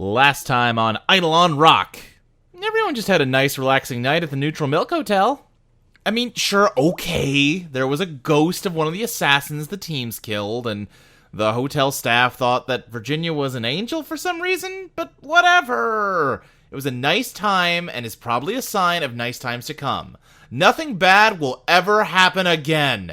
Last time on Eidolon Rock, everyone just had a nice relaxing night at the Neutral Milk Hotel. I mean, sure, okay, there was a ghost of one of the assassins the teams killed, and the hotel staff thought that Virginia was an angel for some reason, but whatever. It was a nice time, and is probably a sign of nice times to come. Nothing bad will ever happen again.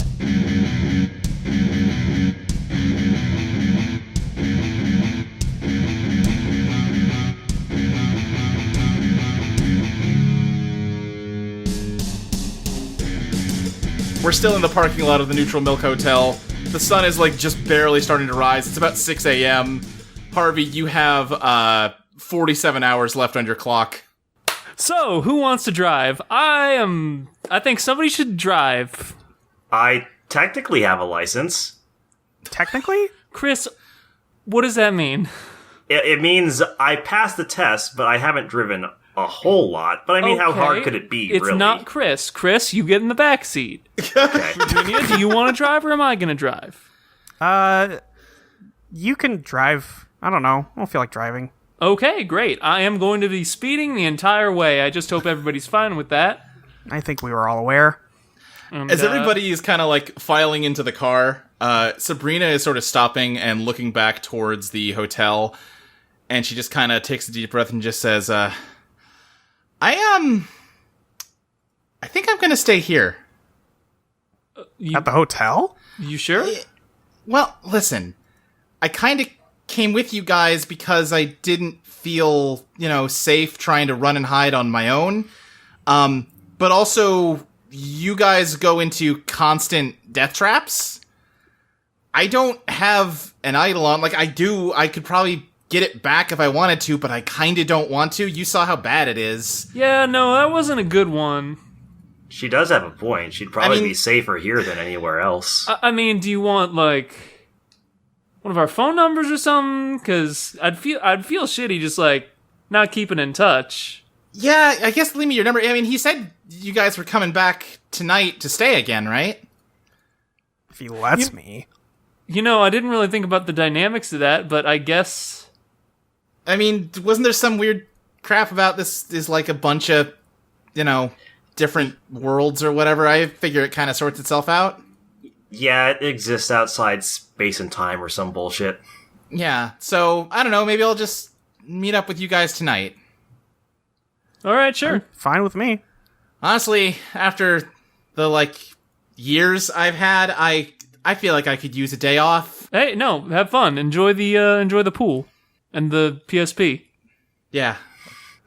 We're still in the parking lot of the Neutral Milk Hotel. The sun is just barely starting to rise. It's about 6 a.m. Harvey, you have 47 hours left on your clock. So, who wants to drive? I think somebody should drive. I technically have a license. Technically? Chris, what does that mean? It means I passed the test, but I haven't driven a whole lot. But I mean, How hard could it be, It's really? not Chris. Chris, you get in the back seat. Okay. Virginia, do you want to drive or am I going to drive? You can drive. I don't know. I don't feel like driving. Okay, great. I am going to be speeding the entire way. I just hope everybody's fine with that. I think we were all aware. And, As everybody is kind of filing into the car, Sabrina is sort of stopping and looking back towards the hotel, and she just kind of takes a deep breath and just says, I think I'm gonna stay here. At the hotel? You sure? Well, listen, I kind of came with you guys because I didn't feel, safe trying to run and hide on my own. But also, you guys go into constant death traps. I don't have an Eidolon. I could probably get it back if I wanted to, but I kind of don't want to. You saw how bad it is. Yeah, no, that wasn't a good one. She does have a point. She'd probably be safer here than anywhere else. I mean, do you want, one of our phone numbers or something? Because I'd feel shitty just, not keeping in touch. Yeah, I guess leave me your number. I mean, he said you guys were coming back tonight to stay again, right? If he lets me. I didn't really think about the dynamics of that, but I guess... I mean, wasn't there some weird crap about this is a bunch of, different worlds or whatever? I figure it kind of sorts itself out. Yeah, it exists outside space and time or some bullshit. Yeah, so, I don't know, maybe I'll just meet up with you guys tonight. Alright, sure. Fine with me. Honestly, after the, years I've had, I feel like I could use a day off. Hey, no, have fun. Enjoy the pool. And the PSP. Yeah.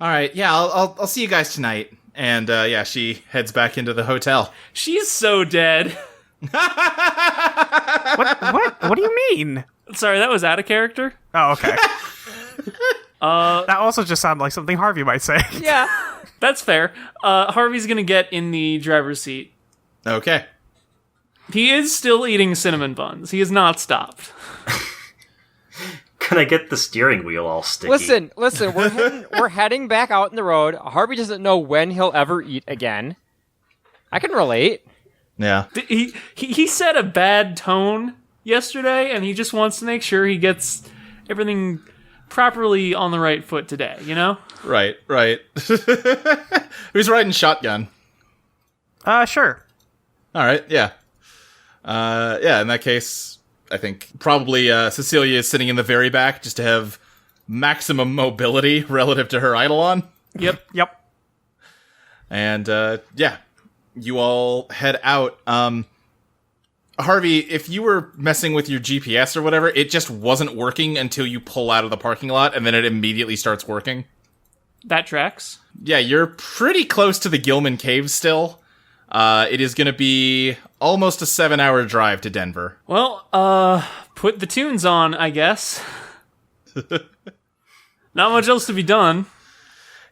Alright, yeah, I'll see you guys tonight. And, she heads back into the hotel. She's so dead. What do you mean? Sorry, that was out of character. Oh, okay. That also just sounded like something Harvey might say. Yeah, that's fair. Harvey's gonna get in the driver's seat. Okay. He is still eating cinnamon buns. He has not stopped. Can I get the steering wheel all sticky? Listen, we're heading back out in the road. Harvey doesn't know when he'll ever eat again. I can relate. Yeah. He set a bad tone yesterday, and he just wants to make sure he gets everything properly on the right foot today, Right. Who's riding shotgun? Sure. Alright, yeah. In that case, I think probably Cecilia is sitting in the very back just to have maximum mobility relative to her Eidolon. Yep. And, you all head out. Harvey, if you were messing with your GPS or whatever, it just wasn't working until you pull out of the parking lot, and then it immediately starts working. That tracks. Yeah, you're pretty close to the Gilman Caves still. It is going to be almost a 7-hour drive to Denver. Well, put the tunes on, I guess. Not much else to be done.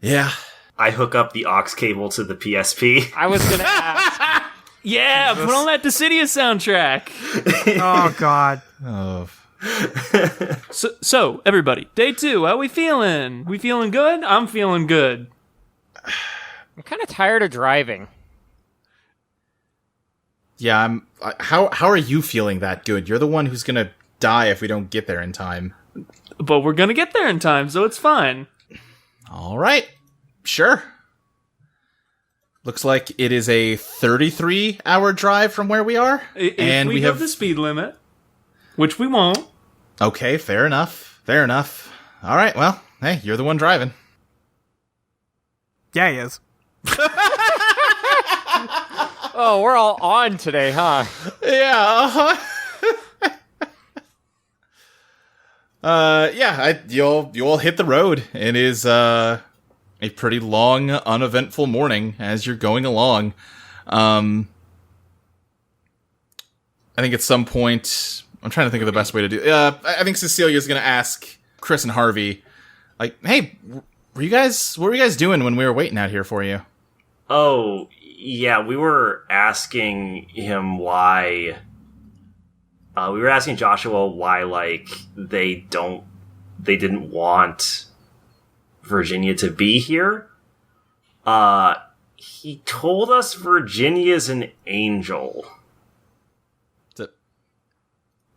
Yeah. I hook up the aux cable to the PSP. I was gonna ask. Yeah, put on that Dissidia soundtrack. Oh, God. Oh. So, everybody, day 2, how we feeling? We feeling good? I'm feeling good. I'm kind of tired of driving. Yeah, how are you feeling that good? You're the one who's gonna die if we don't get there in time. but we're gonna get there in time, so it's fine. All right. Sure. Looks like it is a 33-hour drive from where we are. If we have the speed limit, which we won't. Okay, fair enough. Fair enough. All right, well, hey, you're the one driving. Yeah, he is. Oh, we're all on today, huh? Yeah, you'll hit the road. It is a pretty long, uneventful morning as you're going along. I think at some point, I'm trying to think of the best way to do. I think Cecilia's going to ask Chris and Harvey, like, "Hey, what were you guys doing when we were waiting out here for you?" Oh, yeah, we were asking him why. We were asking Joshua why, like, they didn't want Virginia to be here. He told us Virginia's an angel.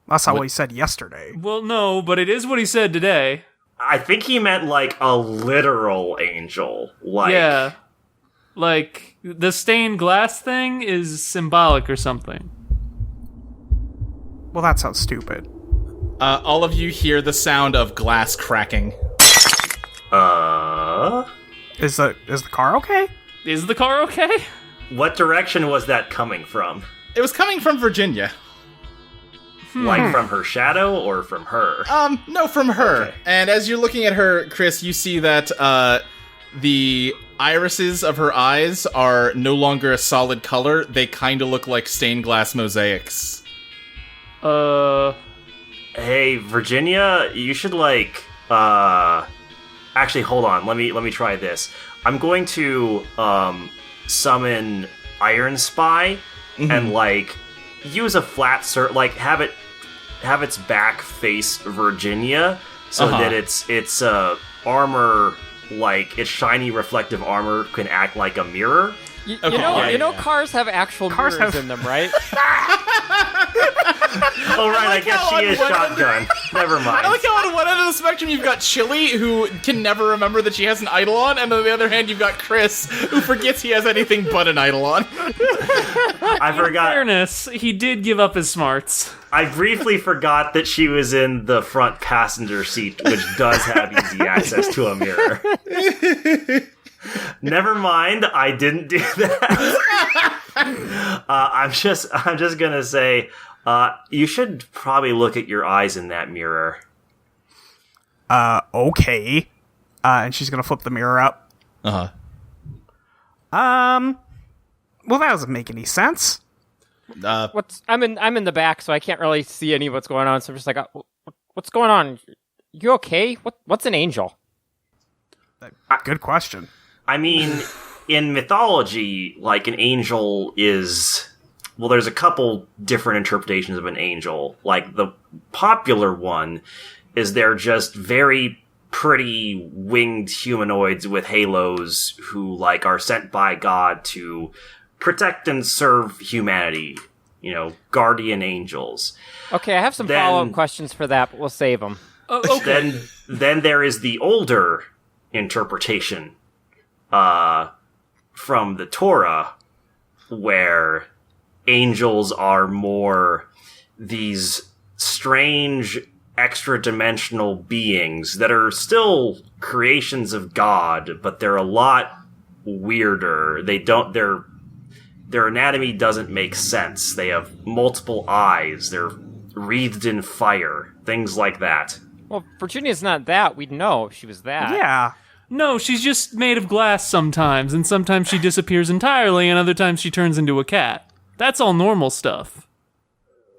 That's not what he said yesterday. Well, no, but it is what he said today. I think he meant, like, a literal angel. Like, yeah. Like, the stained glass thing is symbolic or something. Well, that sounds stupid. All of you hear the sound of glass cracking. Is the car okay? Is the car okay? What direction was that coming from? It was coming from Virginia. Like from her shadow or from her? No, from her. Okay. And as you're looking at her, Chris, you see that the irises of her eyes are no longer a solid color. They kind of look like stained glass mosaics. Hey, Virginia, you should, like, actually, hold on. Let me try this. I'm going to summon Iron Spy and, like, use a flat like have its back face Virginia so that its armor, like its shiny reflective armor, can act like a mirror. You know, cars have actual mirrors in them, right? Oh, right, I guess she is shotgun. Never mind. I like how on one end of the spectrum you've got Chili, who can never remember that she has an Eidolon, and on the other hand you've got Chris, who forgets he has anything but an Eidolon. I forgot. In fairness, he did give up his smarts. I briefly forgot that she was in the front passenger seat, which does have easy access to a mirror. Never mind, I didn't do that. I'm just gonna say, you should probably look at your eyes in that mirror. Okay. And she's gonna flip the mirror up. Uh-huh. Well, that doesn't make any sense. I'm in the back, so I can't really see any of what's going on. So I'm just like, what's going on? You okay? What's an angel? Good question. I mean, in mythology, like, an angel is... Well, there's a couple different interpretations of an angel. Like, the popular one is they're just very pretty winged humanoids with halos who, like, are sent by God to protect and serve humanity. You know, guardian angels. Okay, I have some follow-up questions for that, but we'll save them. Okay. Then there is the older interpretation from the Torah, where angels are more these strange extra-dimensional beings that are still creations of God, but they're a lot weirder. Their anatomy doesn't make sense. They have multiple eyes. They're wreathed in fire. Things like that. Well, Virginia's not that. We'd know if she was that. Yeah. No, she's just made of glass sometimes, and sometimes she disappears entirely, and other times she turns into a cat. That's all normal stuff.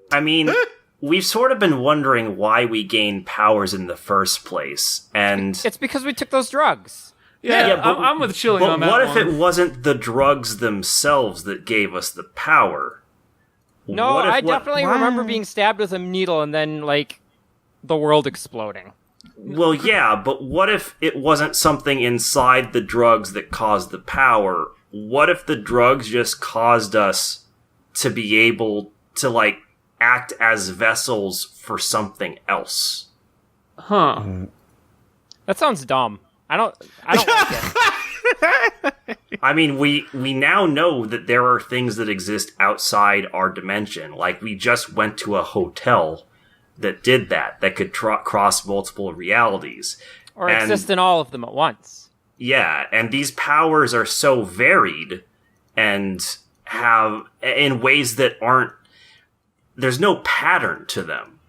I mean, we've sort of been wondering why we gained powers in the first place, and... It's because we took those drugs. Yeah, but, I'm with Chilling on that But what if one. it wasn't the drugs themselves that gave us the power? No, I definitely remember being stabbed with a needle and then, like, the world exploding. Well, yeah, but what if it wasn't something inside the drugs that caused the power? What if the drugs just caused us to be able to, like, act as vessels for something else? Huh. That sounds dumb. I don't like it. I mean, we now know that there are things that exist outside our dimension. Like, we just went to a hotel that did that could cross multiple realities. Or exist in all of them at once. Yeah, and these powers are so varied and have, in ways that aren't, there's no pattern to them.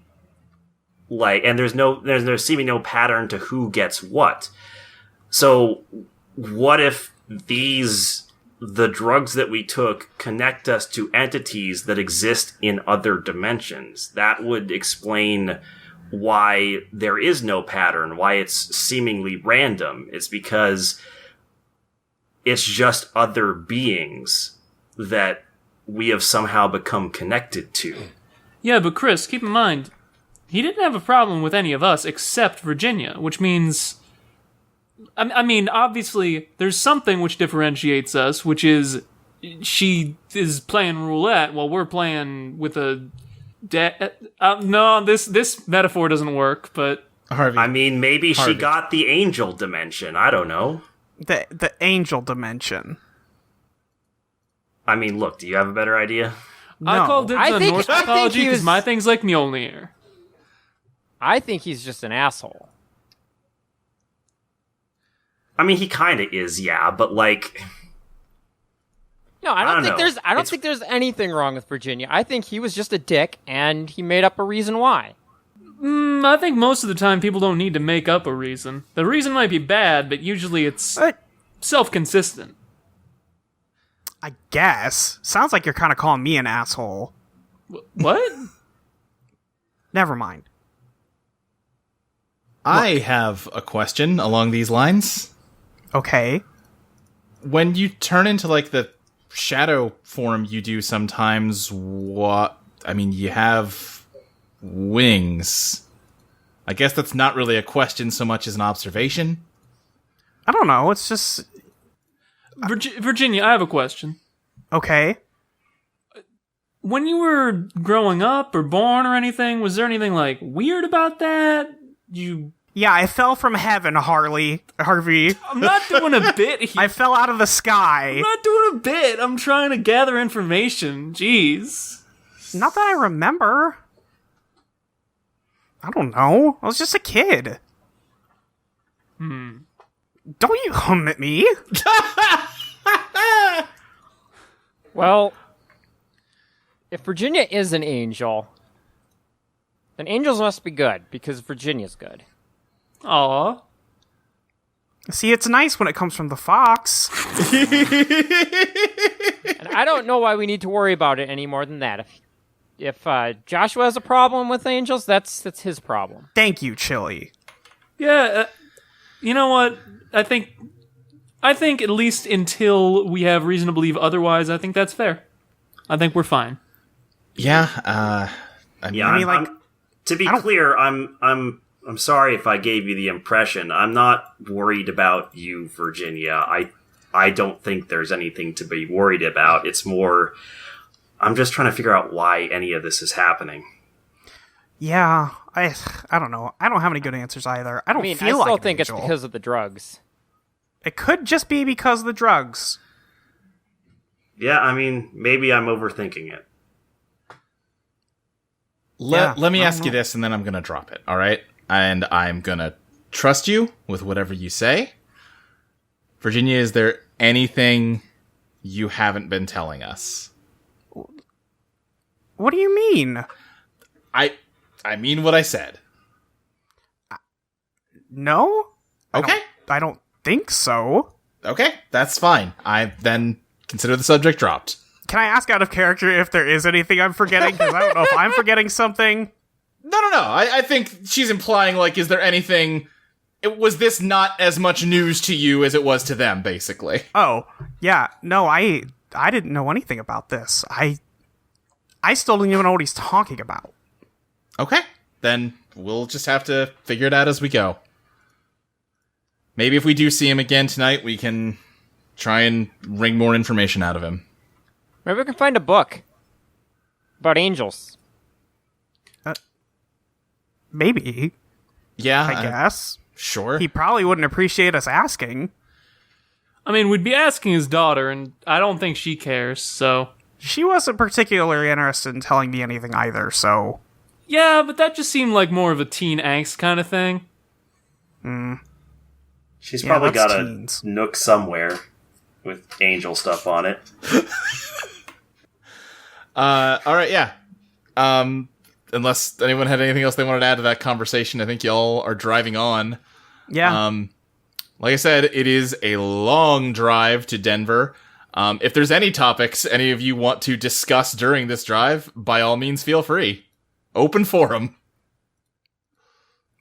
Like, and there's seeming no pattern to who gets what. So, what if the drugs that we took connect us to entities that exist in other dimensions? That would explain why there is no pattern, why it's seemingly random. It's because it's just other beings that we have somehow become connected to. Yeah, but Chris, keep in mind, he didn't have a problem with any of us except Virginia, which means... I mean, obviously, there's something which differentiates us, which is she is playing roulette while we're playing with a... no, this metaphor doesn't work, but... Harvey. I mean, maybe Harvey. she got the angel dimension. I don't know. The angel dimension. I mean, look, do you have a better idea? I No. called it I the think- Norse I think mythology he because was- my thing's like Mjolnir. I think he's just an asshole. I mean, he kind of is, yeah, but like... No, I don't think know. think there's anything wrong with Virginia. I think he was just a dick, and he made up a reason why. I think most of the time people don't need to make up a reason. The reason might be bad, but usually it's self-consistent. I guess. Sounds like you're kind of calling me an asshole. What? Never mind. I have a question along these lines. Okay. When you turn into, like, the shadow form you do sometimes, you have wings. I guess that's not really a question so much as an observation. I don't know. It's just... Virginia, I have a question. Okay. When you were growing up or born or anything, was there anything, like, weird about that? Yeah, I fell from heaven, Harvey. I'm not doing a bit here. I fell out of the sky. I'm not doing a bit. I'm trying to gather information. Jeez. Not that I remember. I don't know. I was just a kid. Don't you hum at me. Well, if Virginia is an angel, then angels must be good, because Virginia's good. Aw. See, it's nice when it comes from the fox. And I don't know why we need to worry about it any more than that. If Joshua has a problem with angels, that's his problem. Thank you, Chili. Yeah, you know what? I think at least until we have reason to believe otherwise, I think that's fair. I think we're fine. Yeah, to be clear, I'm sorry if I gave you the impression. I'm not worried about you, Virginia. I don't think there's anything to be worried about. It's more, I'm just trying to figure out why any of this is happening. Yeah, I don't know. I don't have any good answers either. I don't I feel still like an think angel. it's because of the drugs. It could just be because of the drugs. Yeah, I mean, maybe I'm overthinking it. Let me I ask don't you know. this, and then I'm going to drop it, all right? And I'm going to trust you with whatever you say. Virginia, is there anything you haven't been telling us? What do you mean? I mean what I said. No? Okay. I don't think so. Okay, that's fine. I then consider the subject dropped. Can I ask out of character if there is anything I'm forgetting? Because I don't know if I'm forgetting something. No. I think she's implying, like, is there anything... Was this not as much news to you as it was to them, basically? Oh, yeah. No, I didn't know anything about this. I still don't even know what he's talking about. Okay, then we'll just have to figure it out as we go. Maybe if we do see him again tonight, we can try and wring more information out of him. Maybe we can find a book about angels. Maybe. Yeah, I guess. Sure. He probably wouldn't appreciate us asking. I mean, we'd be asking his daughter, and I don't think she cares, so... She wasn't particularly interested in telling me anything either, so... Yeah, but that just seemed like more of a teen angst kind of thing. She's Yeah, probably that's got teens. a nook somewhere with angel stuff on it. All right, yeah. Unless anyone had anything else they wanted to add to that conversation, I think y'all are driving on. Yeah. Like I said, it is a long drive to Denver. If there's any topics any of you want to discuss during this drive, by all means, feel free. Open forum.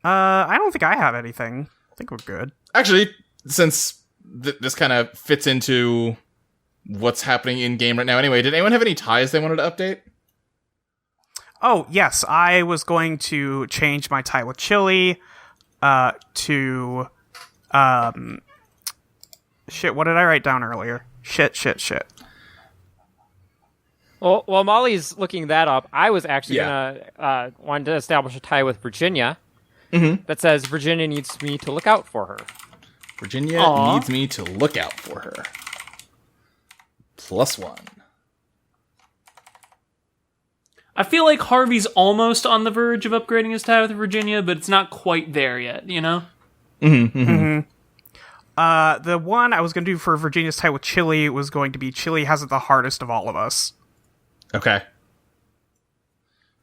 I don't think I have anything. I think we're good. Actually, since this kind of fits into what's happening in game right now anyway, did anyone have any ties they wanted to update? Oh, yes, I was going to change my tie with Chili to... Shit, what did I write down earlier? Shit. Well, while Molly's looking that up, I was actually Yeah. gonna want to establish a tie with Virginia that says Virginia needs me to look out for her. Virginia Aw. needs me to look out for her. +1. I feel like Harvey's almost on the verge of upgrading his tie with Virginia, but it's not quite there yet, you know? The one I was going to do for Virginia's tie with Chili was going to be Chili has it the hardest of all of us. Okay.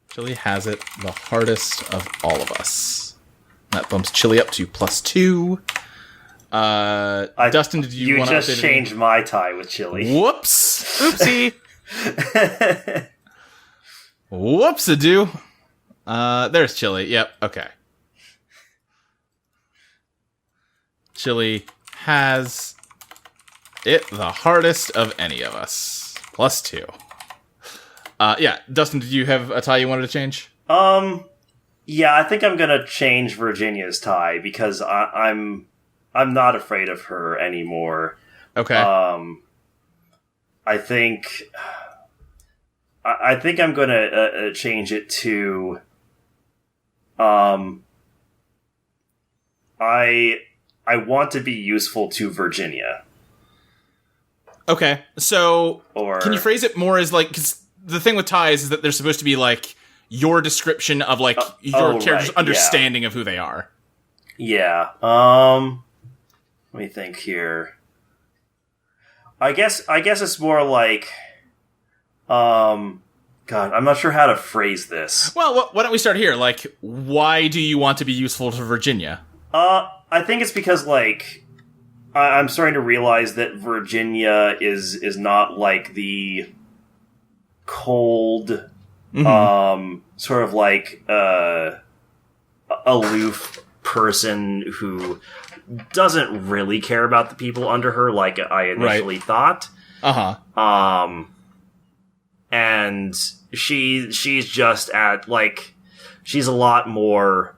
Chili has it the hardest of all of us. That bumps Chili up to +2. Dustin, did you want to just changed my tie with Chili. Whoops! Oopsie. Whoops-a-do. There's Chili. Yep, okay. Chili has it the hardest of any of us. +2. Yeah, Dustin, did you have a tie you wanted to change? Yeah, I think I'm gonna change Virginia's tie because I'm not afraid of her anymore. Okay. I think I'm gonna change it to I want to be useful to Virginia. Okay, so Or can you phrase it more as like, because the thing with ties is that they're supposed to be like your description of like your character's right, understanding of who they are. Yeah. Let me think here. I guess it's more like God, I'm not sure how to phrase this. Well, why don't we start here? Like, why do you want to be useful to Virginia? I think it's because, like, I'm starting to realize that Virginia is not, like, the cold, sort of, like, aloof person who doesn't really care about the people under her like I initially thought. Uh-huh. And she's just at, like, she's a lot more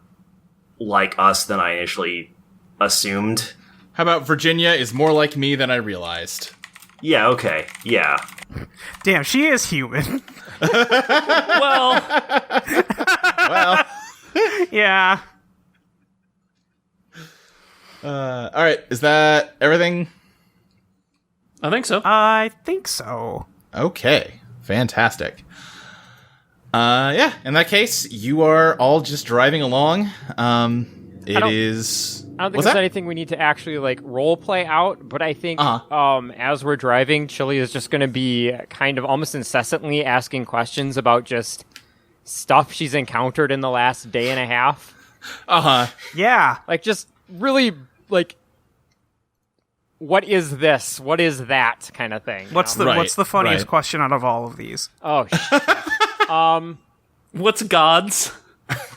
like us than I initially assumed. How about Virginia is more like me than I realized? Yeah, okay. Yeah. Damn, she is human. Well, Well, Yeah. all right. Is that everything? I think so. I think so. Okay. Fantastic. Yeah, in that case, you are all just driving along. It is. I don't think What's there's that? anything we need to actually like role play out, but I think Uh-huh. as we're driving, Chili is just going to be kind of almost incessantly asking questions about just stuff she's encountered in the last day and a half. Uh-huh. Yeah. Like just really like what is this? What is that kind of thing? What's the Right, What's the funniest right. question out of all of these? Oh, What's God's?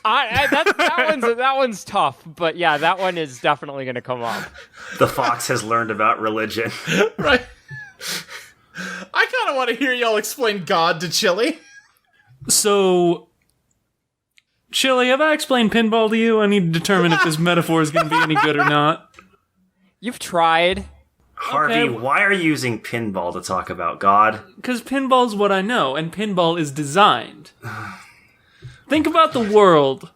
that one's tough, but yeah, that one is definitely going to come up. The fox has learned about religion. Right. I kind of want to hear y'all explain God to Chili. So, Chili, have I explained pinball to you? I need to determine if this metaphor is going to be any good or not. You've tried. Harvey, Okay. why are you using pinball to talk about God? Because pinball's what I know, and pinball is designed. Think about the world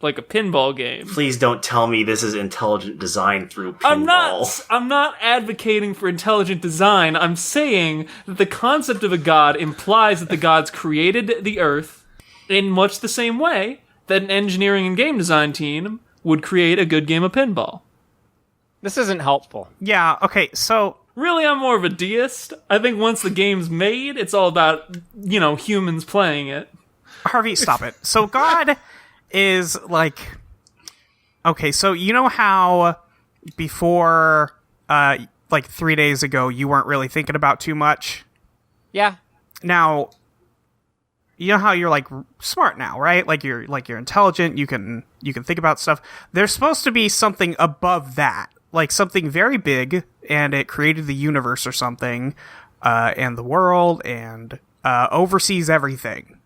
like a pinball game. Please don't tell me this is intelligent design through pinball. I'm not advocating for intelligent design. I'm saying that the concept of a god implies that the gods created the earth in much the same way that an engineering and game design team would create a good game of pinball. This isn't helpful. Yeah, okay, so... Really, I'm more of a deist. I think once the game's made, it's all about, humans playing it. Harvey, stop it. So God is like... Okay, so you know how before, 3 days ago, you weren't really thinking about too much? Yeah. Now, you know how you're, smart now, right? You're intelligent, you can think about stuff. There's supposed to be something above that. Something very big, and it created the universe or something, and the world, and oversees everything.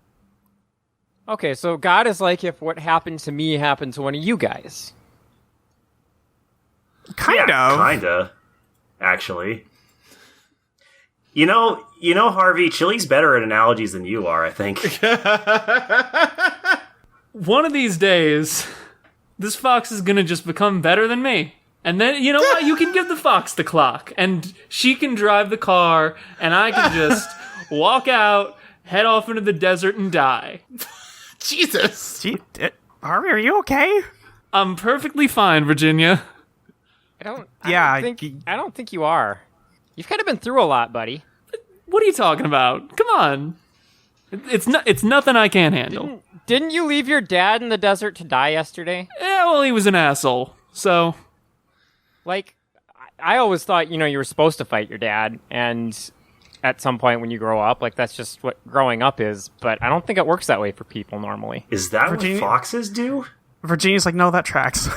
Okay, so God is like if what happened to me happened to one of you guys. Kinda, actually. You know, Harvey, Chili's better at analogies than you are, I think. One of these days, this fox is gonna just become better than me. And then, you know what? You can give the fox the clock, and she can drive the car, and I can just walk out, head off into the desert, and die. Jesus. Harvey, are you okay? I'm perfectly fine, Virginia. I don't think you are. You've kind of been through a lot, buddy. What are you talking about? Come on. It's nothing I can't handle. Didn't you leave your dad in the desert to die yesterday? Yeah, well, he was an asshole, so... I always thought, you were supposed to fight your dad, and at some point when you grow up, that's just what growing up is, but I don't think it works that way for people normally. Is that what foxes do? Virginia's like, no, that tracks.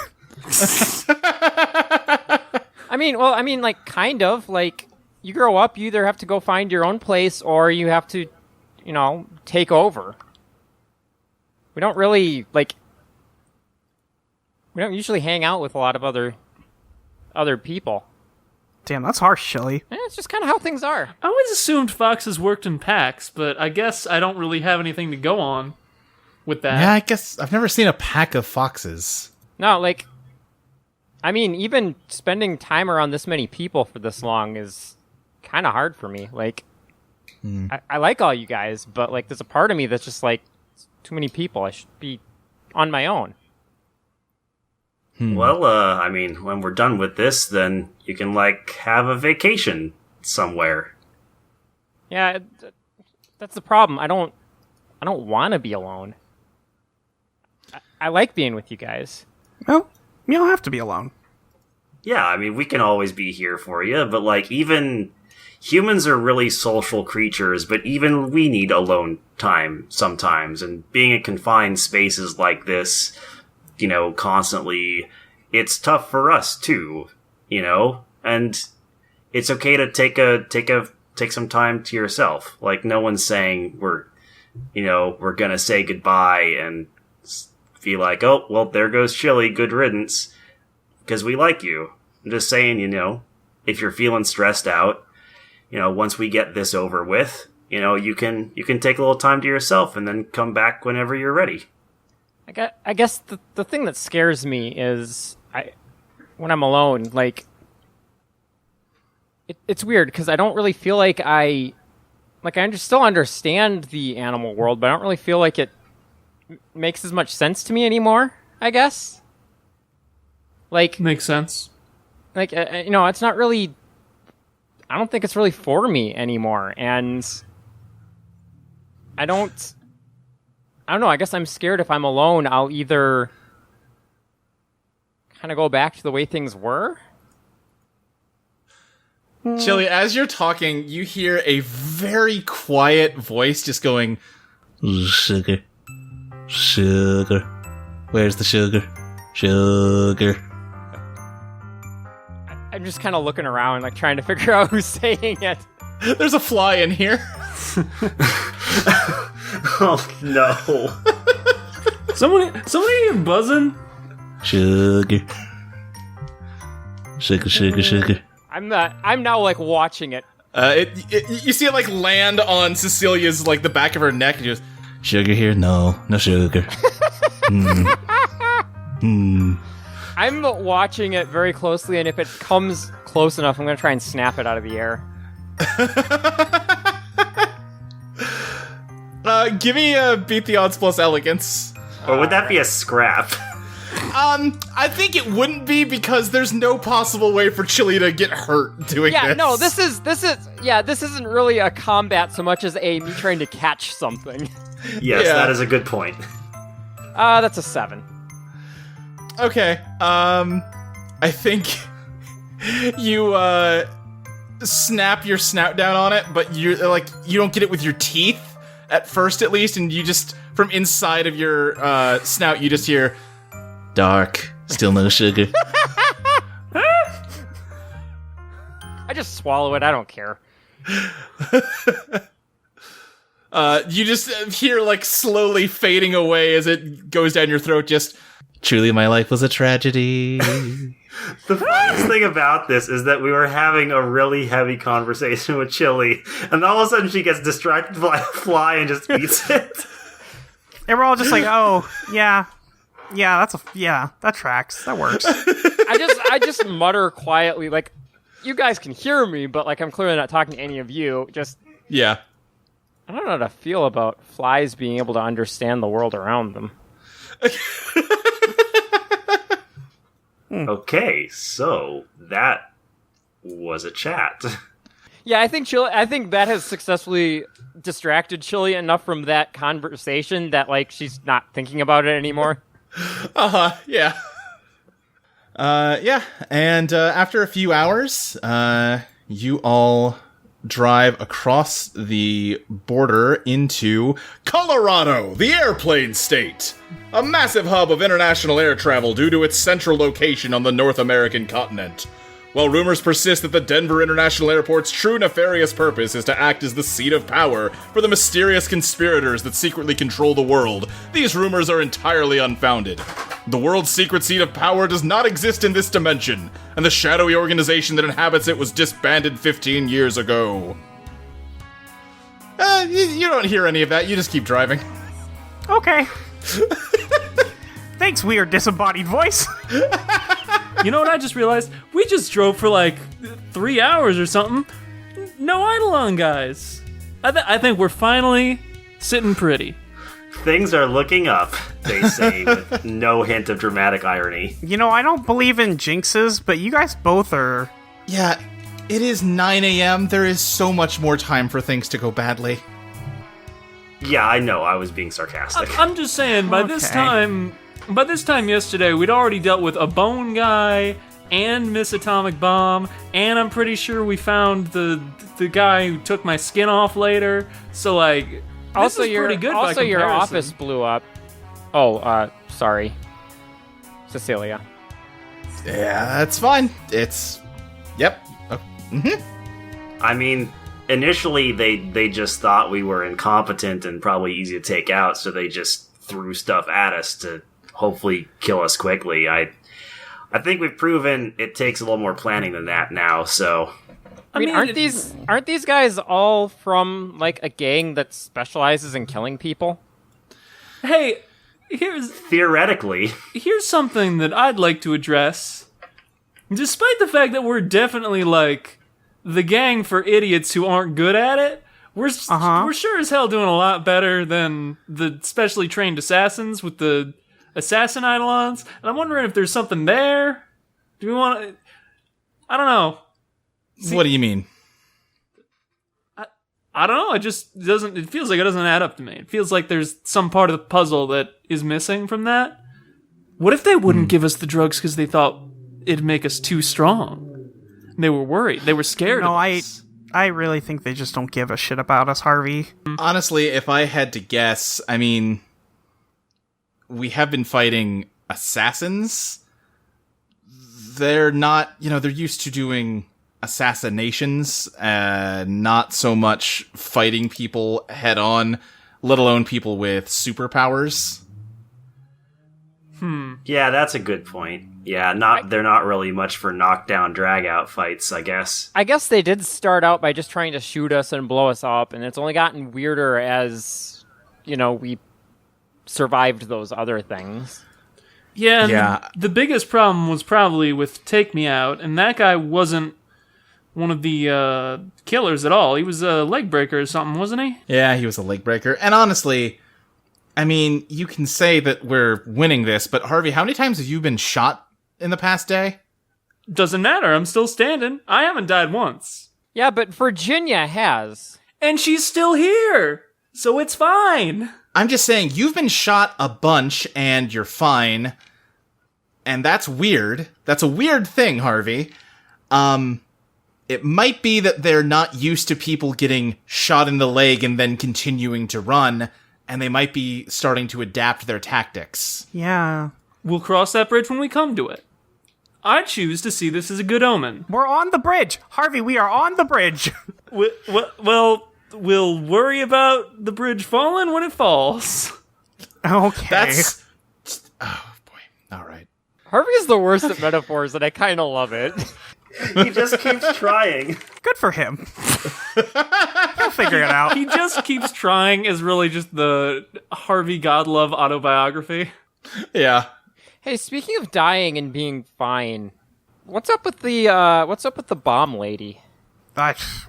Kind of. You grow up, you either have to go find your own place, or you have to, take over. We don't really, we don't usually hang out with a lot of other people. Damn, that's harsh, Chili. It's just kind of how things are. I always assumed foxes worked in packs, but I guess I don't really have anything to go on with that. Yeah, I guess I've never seen a pack of foxes. No, even spending time around this many people for this long is kind of hard for me. I like all you guys, but, there's a part of me that's just, too many people. I should be on my own. Well, when we're done with this, then you can, have a vacation somewhere. Yeah, that's the problem. I don't want to be alone. I like being with you guys. Well, you don't have to be alone. Yeah, we can always be here for you, but, even humans are really social creatures, but even we need alone time sometimes, and being in confined spaces like this... constantly, it's tough for us too, and it's okay to take some time to yourself. No one's saying we're gonna say goodbye and be like, oh, well, there goes Chili, good riddance, because we like you. I'm just saying, if you're feeling stressed out, once we get this over with, you can take a little time to yourself and then come back whenever you're ready. I guess the thing that scares me is when I'm alone, it's weird because I don't really feel like I still understand the animal world, but I don't really feel like it makes as much sense to me anymore, I guess. Makes sense. It's not really, I don't think it's really for me anymore, and I don't know, I guess I'm scared if I'm alone, I'll either kind of go back to the way things were. Chili, as you're talking, you hear a very quiet voice just going, sugar. Sugar. Where's the sugar? Sugar. I'm just kind of looking around, trying to figure out who's saying it. There's a fly in here. Oh no! Somebody buzzing. Sugar. Sugar. I'm now watching it. You see it land on Cecilia's the back of her neck and just sugar here? No sugar. I'm watching it very closely, and if it comes close enough, I'm going to try and snap it out of the air. Give me a beat the odds plus elegance. Or would that be a scrap? I think it wouldn't be because there's no possible way for Chili to get hurt doing this. Yeah, no, this isn't really a combat so much as me trying to catch something. Yes, Yeah. that is a good point. That's a 7. Okay, I think you, snap your snout down on it, but you don't get it with your teeth, at first at least, and you just, from inside of your, snout, you just hear, dark, still no sugar. I just swallow it, I don't care. You just hear, slowly fading away as it goes down your throat, just, truly my life was a tragedy. The funniest thing about this is that we were having a really heavy conversation with Chili, and all of a sudden she gets distracted by a fly and just eats it. And we're all just like, oh, yeah, that tracks. That works. I just mutter quietly, you guys can hear me, but, I'm clearly not talking to any of you. Just, Yeah. I don't know how to feel about flies being able to understand the world around them. Okay, so that was a chat. Yeah, I think that has successfully distracted Chili enough from that conversation that, she's not thinking about it anymore. Yeah. Yeah, and after a few hours, you all drive across the border into Colorado, the airplane state, a massive hub of international air travel due to its central location on the North American continent. While rumors persist that the Denver International Airport's true nefarious purpose is to act as the seat of power for the mysterious conspirators that secretly control the world, these rumors are entirely unfounded. The world's secret seat of power does not exist in this dimension, and the shadowy organization that inhabits it was disbanded 15 years ago. You don't hear any of that, you just keep driving. Okay. Thanks, weird disembodied voice. You know what I just realized? We just drove for 3 hours or something. No Eidolon, guys. I think we're finally sitting pretty. Things are looking up, they say, with no hint of dramatic irony. I don't believe in jinxes, but you guys both are... Yeah, it is 9 a.m. There is so much more time for things to go badly. Yeah, I know, I was being sarcastic. I'm just saying, by this time yesterday, we'd already dealt with a bone guy and Miss Atomic Bomb, and I'm pretty sure we found the guy who took my skin off later. So Also, this is pretty good. Also, by your comparison. office blew up. Oh, sorry, Cecilia. Yeah, that's fine. Yep. I mean, initially they just thought we were incompetent and probably easy to take out, so they just threw stuff at us to hopefully kill us quickly. I think we've proven it takes a little more planning than that now, so... I mean, aren't these guys all from, a gang that specializes in killing people? Hey, Theoretically. here's something that I'd like to address. Despite the fact that we're definitely, the gang for idiots who aren't good at it, we're sure as hell doing a lot better than the specially trained assassins with the assassin Eidolons. And I'm wondering if there's something there. Do we want to... I don't know. What do you mean? I don't know. It feels like it doesn't add up to me. It feels like there's some part of the puzzle that is missing from that. What if they wouldn't give us the drugs because they thought it'd make us too strong? And they were worried. They were scared of us. I really think they just don't give a shit about us, Harvey. Honestly, if I had to guess, I mean, we have been fighting assassins. They're not, they're used to doing assassinations, not so much fighting people head on, let alone people with superpowers. Yeah, that's a good point. Yeah, they're not really much for knockdown, drag-out fights, I guess. I guess they did start out by just trying to shoot us and blow us up, and it's only gotten weirder as, we survived those other things. Yeah, and Yeah. the biggest problem was probably with Take Me Out, and that guy wasn't one of the killers at all. He was a leg breaker or something, wasn't he? Yeah, he was a leg breaker. And honestly, I mean, you can say that we're winning this, but Harvey, how many times have you been shot in the past day? Doesn't matter, I'm still standing. I haven't died once. Yeah, but Virginia has. And she's still here, so it's fine. I'm just saying, you've been shot a bunch and you're fine. And that's weird. That's a weird thing, Harvey. It might be that they're not used to people getting shot in the leg and then continuing to run, and they might be starting to adapt their tactics. Yeah. We'll cross that bridge when we come to it. I choose to see this as a good omen. We're on the bridge. Harvey, we are on the bridge. Well, we'll worry about the bridge falling when it falls. Okay. That's... Oh, boy. All right. Harvey is the worst at metaphors, and I kind of love it. He just keeps trying. Good for him. He'll figure it out. He just keeps trying is really just the Harvey Godlove autobiography. Yeah. Hey, speaking of dying and being fine, what's up with the bomb lady?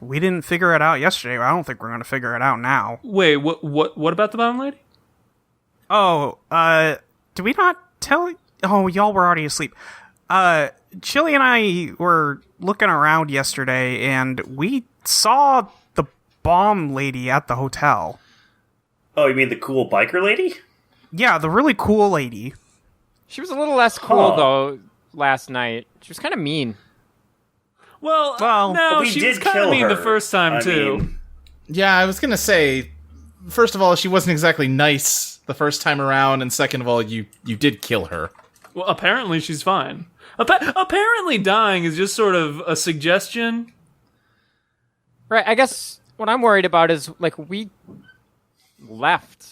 We didn't figure it out yesterday. I don't think we're going to figure it out now. Wait, what about the bomb lady? Oh, did we not tell... Oh, y'all were already asleep. Chili and I were looking around yesterday, and we saw the bomb lady at the hotel. Oh, you mean the cool biker lady? Yeah, the really cool lady. She was a little less cool, though, last night. She was kind of mean. Well, Well, no, we she did was kind of kill mean her. the first time, I too. mean, Yeah, I was gonna say, first of all, she wasn't exactly nice the first time around, and second of all, you did kill her. Well, apparently she's fine. Apparently dying is just sort of a suggestion. Right, I guess what I'm worried about is, like, we left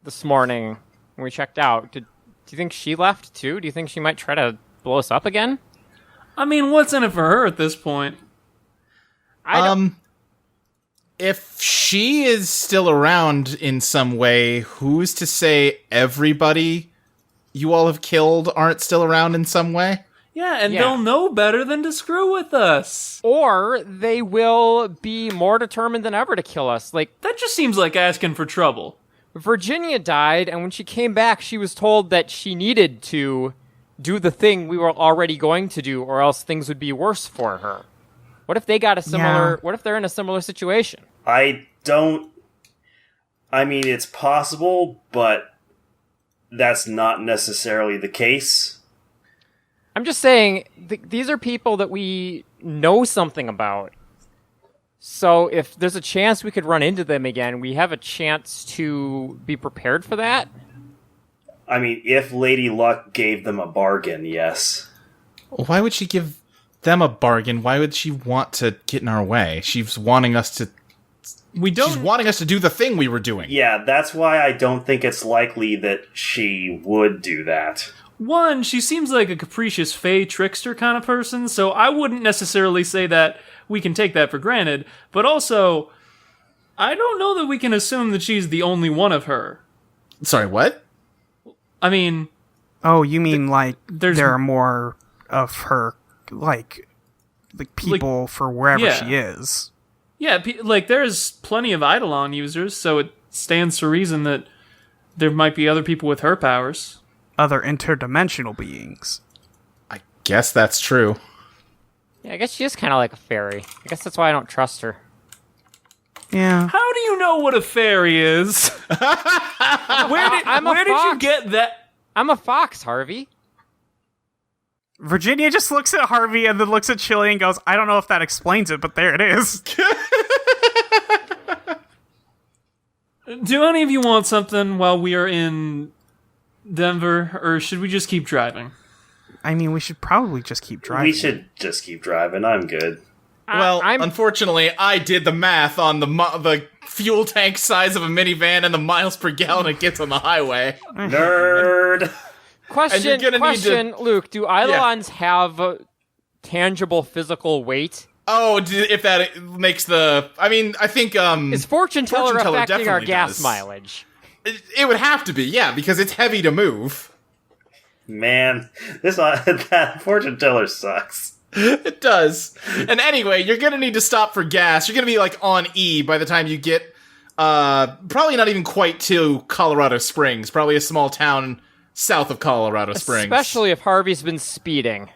this morning when we checked out. Do you think she left, too? Do you think she might try to blow us up again? I mean, what's in it for her at this point? I don't... If she is still around in some way, who's to say everybody you all have killed aren't still around in some way? Yeah, and Yeah. they'll know better than to screw with us. Or they will be more determined than ever to kill us. Like, That just seems like asking for trouble. Virginia died, and when she came back, she was told that she needed to do the thing we were already going to do, or else things would be worse for her. What if they got a similar... Yeah. What if they're in a similar situation? I mean, it's possible, but that's not necessarily the case. I'm just saying, these are people that we know something about. So if there's a chance we could run into them again, we have a chance to be prepared for that. I mean, if Lady Luck gave them a bargain, yes. Why would she give them a bargain? Why would she want to get in our way? She's wanting us to... She's wanting us to do the thing we were doing. Yeah, that's why I don't think it's likely that she would do that. One, she seems like a capricious fey trickster kind of person, so I wouldn't necessarily say that we can take that for granted. But also, I don't know that we can assume that she's the only one of her. Sorry, what? I mean... Oh, you mean, there's- there are more of her, like people for wherever yeah. she is. Yeah, there's plenty of Eidolon users, so it stands to reason that there might be other people with her powers. Other interdimensional beings. I guess that's true. Yeah, I guess she is kind of like a fairy. I guess that's why I don't trust her. Yeah. How do you know what a fairy is? Where did you get that? I'm a fox, Harvey. Virginia just looks at Harvey and then looks at Chili and goes, I don't know if that explains it, but there it is. Do any of you want something while we are in Denver, or should we just keep driving? I mean, we should probably just keep driving. We should just keep driving. I'm good. Well, I'm unfortunately, I did the math on the fuel tank size of a minivan and the miles per gallon it gets on the highway. Nerd! question. gonna need to- Luke, do Eidolons have tangible physical weight? Oh, if that makes the... I mean, I think... Is fortune teller affecting our definitely gas does. mileage? It would have to be, yeah, because it's heavy to move. Man, that fortune teller sucks. It does. And anyway, you're gonna need to stop for gas. You're gonna be like on E by the time you get probably not even quite to Colorado Springs. Probably a small town south of Colorado Springs. Especially if Harvey's been speeding.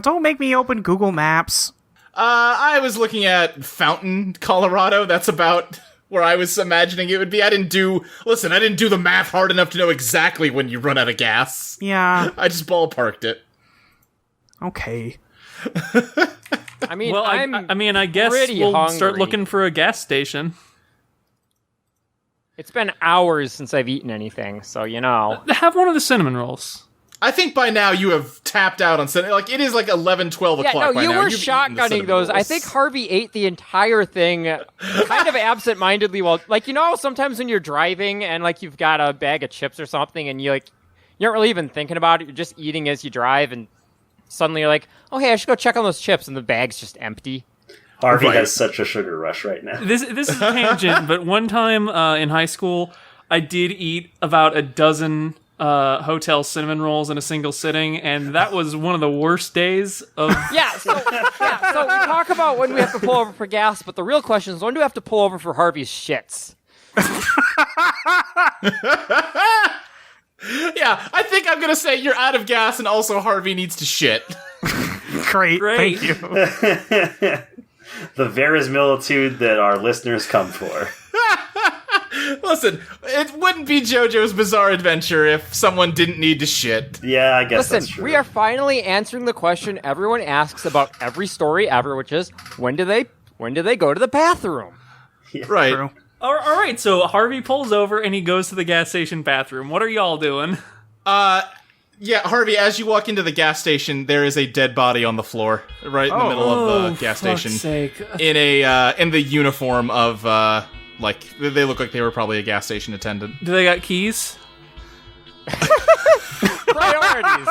Don't make me open Google Maps. I was looking at Fountain, Colorado. That's about where I was imagining it would be. I didn't do the math hard enough to know exactly when you run out of gas. Yeah. I just ballparked it. Okay. I mean, Well, I guess pretty we'll hungry. start looking for a gas station. It's been hours since I've eaten anything, so you know. Have one of the cinnamon rolls. I think by now you have tapped out on cinnamon. Like, it is like 11, 12 Yeah, o'clock no, by you now. were You've eaten the shotgunning cinnamon those. I rolls. think Harvey ate the entire thing kind of absent-mindedly while, like, you know, sometimes when you're driving and, like, you've got a bag of chips or something and you aren't really even thinking about it. You're just eating as you drive and suddenly you're like, oh, hey, I should go check on those chips, and the bag's just empty. Harvey Right. has such a sugar rush right now. This is a tangent, but one time in high school, I did eat about a dozen hotel cinnamon rolls in a single sitting, and that was one of the worst days of... So we talk about when we have to pull over for gas, but the real question is, when do we have to pull over for Harvey's shits? Yeah, I think I'm gonna say you're out of gas and also Harvey needs to shit. Great. Great. Thank you. The verisimilitude that our listeners come for. Listen, it wouldn't be JoJo's Bizarre Adventure if someone didn't need to shit. Yeah, I guess that's Listen, true. we are finally answering the question everyone asks about every story ever, which is, when do they go to the bathroom? Right. True. All right, so Harvey pulls over and he goes to the gas station bathroom. What are y'all doing? Yeah, Harvey, as you walk into the gas station, there is a dead body on the floor, right in the middle of the gas station. Sake. In the uniform of, they look like they were probably a gas station attendant. Do they got keys? Priorities.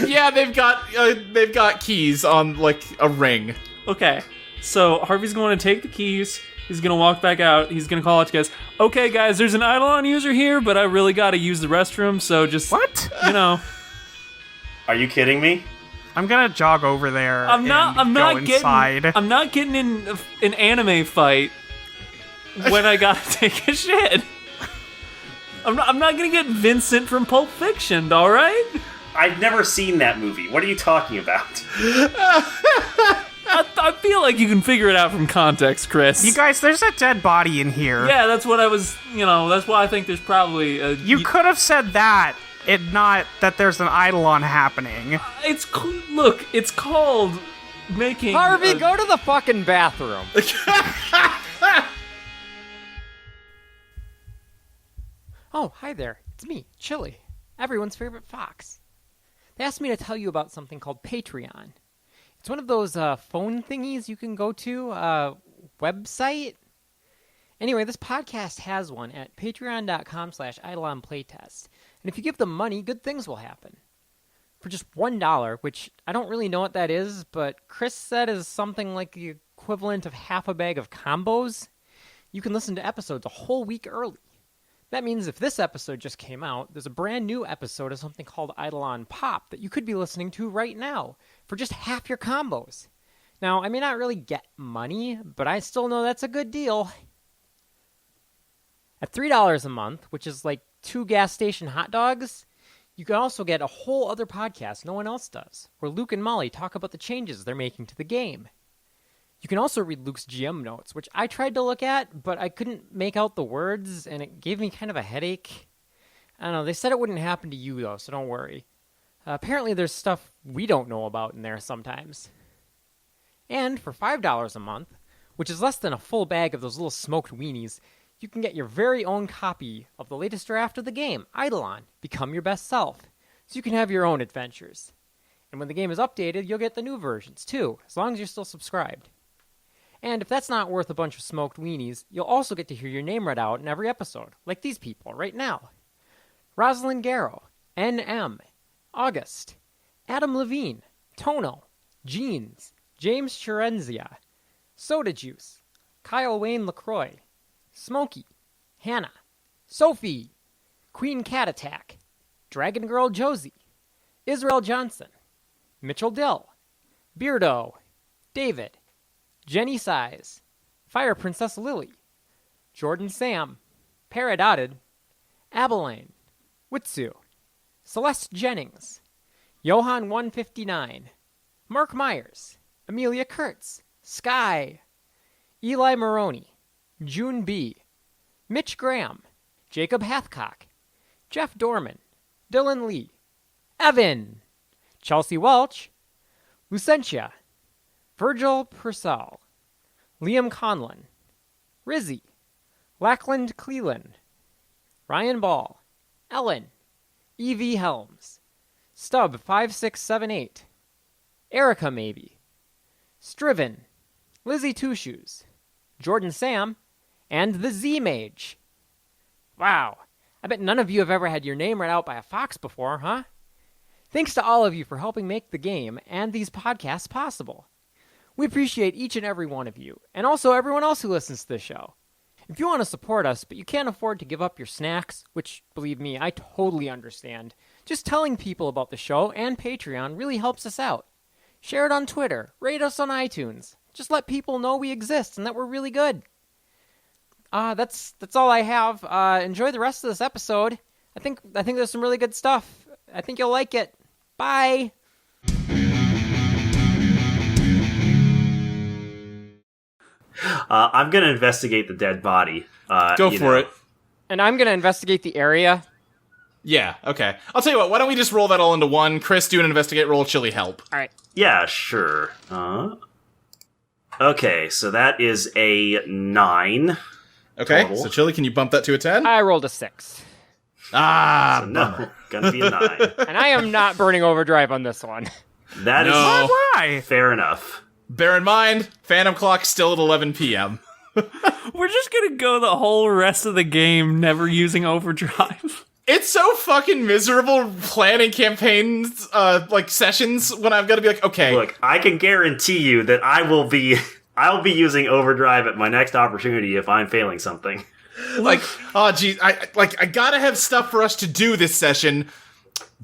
Yeah, they've got keys on, like, a ring. Okay, so Harvey's going to take the keys. He's going to walk back out. He's going to call out to you guys. Okay, guys, there's an Eidolon user here, but I really got to use the restroom, so just... What? You know. Are you kidding me? I'm gonna jog over there. I'm not go inside. getting in an anime fight when I gotta take a shit. I'm not gonna get Vincent from Pulp Fiction, all right? I've never seen that movie. What are you talking about? I feel like you can figure it out from context, Chris. You guys, there's a dead body in here. Yeah, that's what I was. That's why I think there's probably a. You could have said that, and not that there's an Eidolon happening. Look, it's called making. Harvey, go to the fucking bathroom. Oh, hi there. It's me, Chili, everyone's favorite fox. They asked me to tell you about something called Patreon. It's one of those phone thingies you can go to, website. Anyway, this podcast has one at patreon.com/EidolonPlaytest. And if you give them money, good things will happen. For just $1, which I don't really know what that is, but Chris said is something like the equivalent of half a bag of combos, you can listen to episodes a whole week early. That means if this episode just came out, there's a brand new episode of something called Eidolon Pop that you could be listening to right now for just half your combos. Now, I may not really get money, but I still know that's a good deal. At $3 a month, which is like 2 gas station hot dogs, you can also get a whole other podcast no one else does, where Luke and Molly talk about the changes they're making to the game. You can also read Luke's GM notes, which I tried to look at, but I couldn't make out the words, and it gave me kind of a headache. I don't know, they said it wouldn't happen to you, though, so don't worry. Apparently there's stuff we don't know about in there sometimes. And for $5 a month, which is less than a full bag of those little smoked weenies, you can get your very own copy of the latest draft of the game, Eidolon, Become Your Best Self, so you can have your own adventures. And when the game is updated, you'll get the new versions, too, as long as you're still subscribed. And if that's not worth a bunch of smoked weenies, you'll also get to hear your name read out in every episode, like these people right now. Rosalind Garrow, N.M., August, Adam Levine, Tono, Jeans, James Chirenzia, Soda Juice, Kyle Wayne LaCroix, Smokey, Hannah, Sophie, Queen Cat Attack, Dragon Girl Josie, Israel Johnson, Mitchell Dill, Beardo, David, Jenny Size, Fire Princess Lily, Jordan Sam, Paradotted, Abilene, Witsu, Celeste Jennings, Johan 159, Mark Myers, Amelia Kurtz, Sky, Eli Maroney, June B, Mitch Graham, Jacob Hathcock, Jeff Dorman, Dylan Lee, Evan, Chelsea Welch, Lucentia, Virgil Purcell, Liam Conlon, Rizzy, Lackland Cleland, Ryan Ball, Ellen, E.V. Helms, Stub 5678, Erica Maybe, Striven, Lizzie Two Shoes, Jordan Sam, and the Z-Mage. Wow, I bet none of you have ever had your name read out by a fox before, huh? Thanks to all of you for helping make the game and these podcasts possible. We appreciate each and every one of you, and also everyone else who listens to the show. If you want to support us, but you can't afford to give up your snacks, which, believe me, I totally understand, just telling people about the show and Patreon really helps us out. Share it on Twitter, rate us on iTunes. Just let people know we exist and that we're really good. That's all I have. Enjoy the rest of this episode. I think there's some really good stuff. I think you'll like it. Bye. I'm gonna investigate the dead body. Go for it. And I'm gonna investigate the area. Yeah, okay. I'll tell you what, why don't we just roll that all into one? Chris, do an investigate roll, Chili help. All right. Yeah, sure. Okay, so that is a 9. Okay, Total. so Chili, can you bump that to a 10? I rolled a 6. Ah, So no, gonna be a 9. And I am not burning overdrive on this one. That is No. Why? fair enough. Bear in mind, Phantom Clock still at 11 p.m. We're just gonna go the whole rest of the game never using overdrive. It's so fucking miserable planning campaigns, sessions when I'm gonna be like, okay, Look, I can guarantee you that I'll be using overdrive at my next opportunity if I'm failing something. like, oh geez, I gotta have stuff for us to do this session,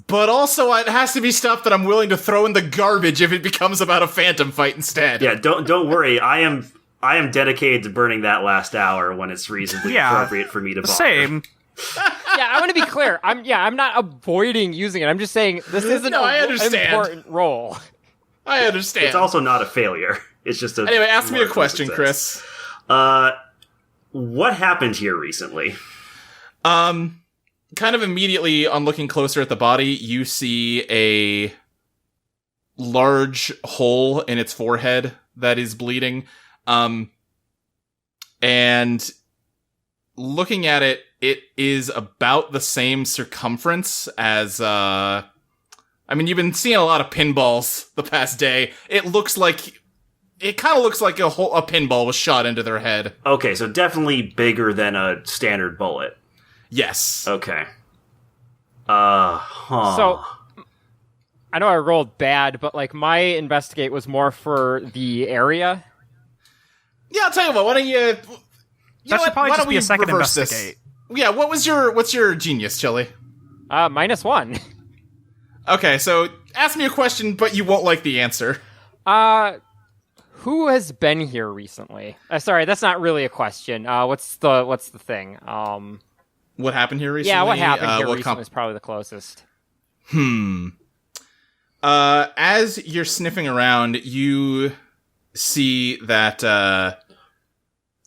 but also it has to be stuff that I'm willing to throw in the garbage if it becomes about a phantom fight instead. Yeah, don't worry. I am dedicated to burning that last hour when it's reasonably appropriate for me to bother. Same. Yeah, I want to be clear. I'm not avoiding using it. I'm just saying this isn't I an understand. important role. I understand. It's also not a failure. It's just a... Anyway, ask me a marginal question, success. Chris. What happened here recently? Kind of immediately on looking closer at the body, you see a large hole in its forehead that is bleeding. And looking at it, it is about the same circumference as, you've been seeing a lot of pinballs the past day. It kind of looks like a pinball was shot into their head. Okay, so definitely bigger than a standard bullet. Yes. Okay. So I know I rolled bad, but my investigate was more for the area. Yeah, I'll tell you what, why don't you... That should probably Why just don't be we a second reverse investigate. this? Yeah, what's your genius, Chili? -1. Okay, so ask me a question, but you won't like the answer. Who has been here recently? Sorry, that's not really a question. What's the thing? What happened here recently? Yeah, what happened here what recently is probably the closest. As you're sniffing around, you see that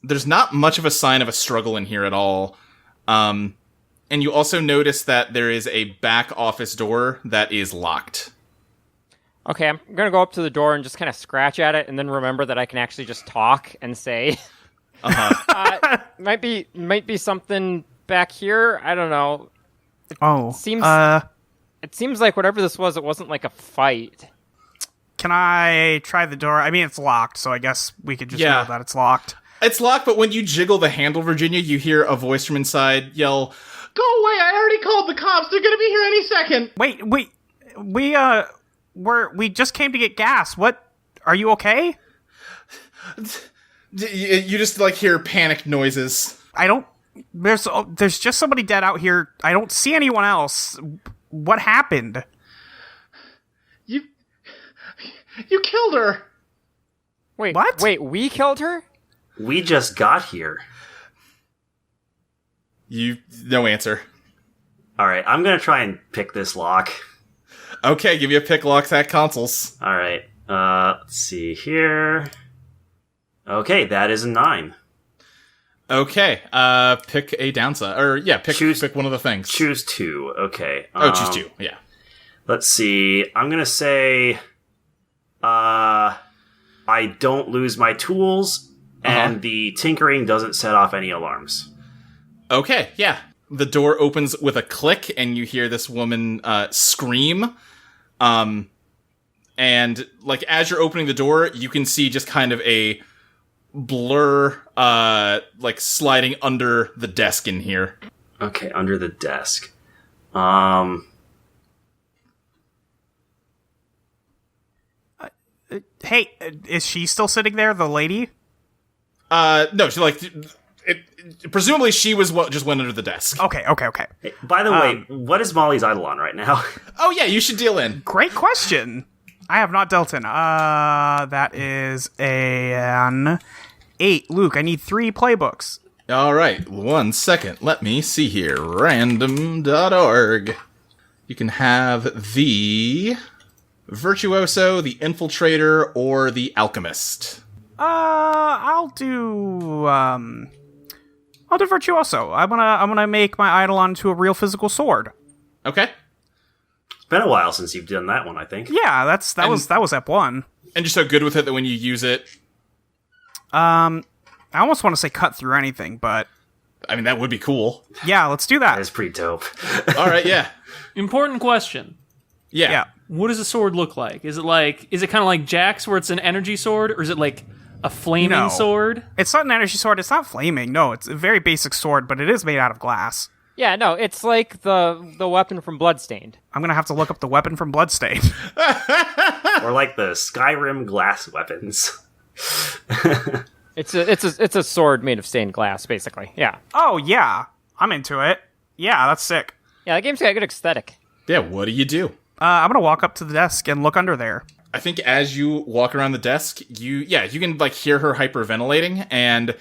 there's not much of a sign of a struggle in here at all. And you also notice that there is a back office door that is locked. Okay, I'm gonna go up to the door and just kind of scratch at it, and then remember that I can actually just talk and say, might be something back here. I don't know. It seems like whatever this was, it wasn't like a fight. Can I try the door? I mean, it's locked, so I guess we could just know that it's locked. It's locked, but when you jiggle the handle, Virginia, you hear a voice from inside yell, "Go away, I already called the cops, they're gonna be here any second." Wait, we just came to get gas. What? Are you okay? You just, hear panicked noises. There's just somebody dead out here. I don't see anyone else. What happened? You killed her. Wait, What? Wait, we killed her? We just got here. No answer. All right, I'm gonna try and pick this lock. Okay, give me a pick lock at consoles. All right, let's see here. Okay, that is a 9. Okay, pick a downside. Or, yeah, pick one of the things. Choose 2. Okay. Choose 2, yeah. Let's see. I'm gonna say, I don't lose my tools, and the tinkering doesn't set off any alarms. Okay, yeah. The door opens with a click, and you hear this woman scream. And, like, as you're opening the door, you can see just kind of a blur, like, sliding under the desk in here. Okay, under the desk. Hey, is she still sitting there, the lady? No, she, like... presumably she was what just went under the desk. Okay. Hey, by the way, what is Molly's Eidolon right now? Oh, yeah, you should deal in. Great question. I have not dealt in. That is an 8. Luke, I need 3 playbooks. All right, 1 second. Let me see here. Random.org. You can have the Virtuoso, the Infiltrator, or the Alchemist. I'll do Virtuoso. I'm gonna make my Eidolon to a real physical sword. Okay. It's been a while since you've done that one, I think. Yeah, that was Ep 1. And you're so good with it that when you use it... I almost want to say cut through anything, but... I mean, that would be cool. Yeah, let's do that. That's pretty dope. All right, yeah. Important question. Yeah. What does a sword look like? Is it kind of like Jack's where it's an energy sword, or is it like a flaming sword? It's not an energy sword. It's not flaming. No, it's a very basic sword, but it is made out of glass. Yeah, no, it's like the weapon from Bloodstained. I'm gonna have to look up the weapon from Bloodstained. Or like the Skyrim glass weapons. It's a sword made of stained glass, basically. Yeah. Oh yeah, I'm into it. Yeah, that's sick. Yeah, that game's got a good aesthetic. Yeah, what do you do? I'm gonna walk up to the desk and look under there. I think as you walk around the desk, you can, like, hear her hyperventilating, and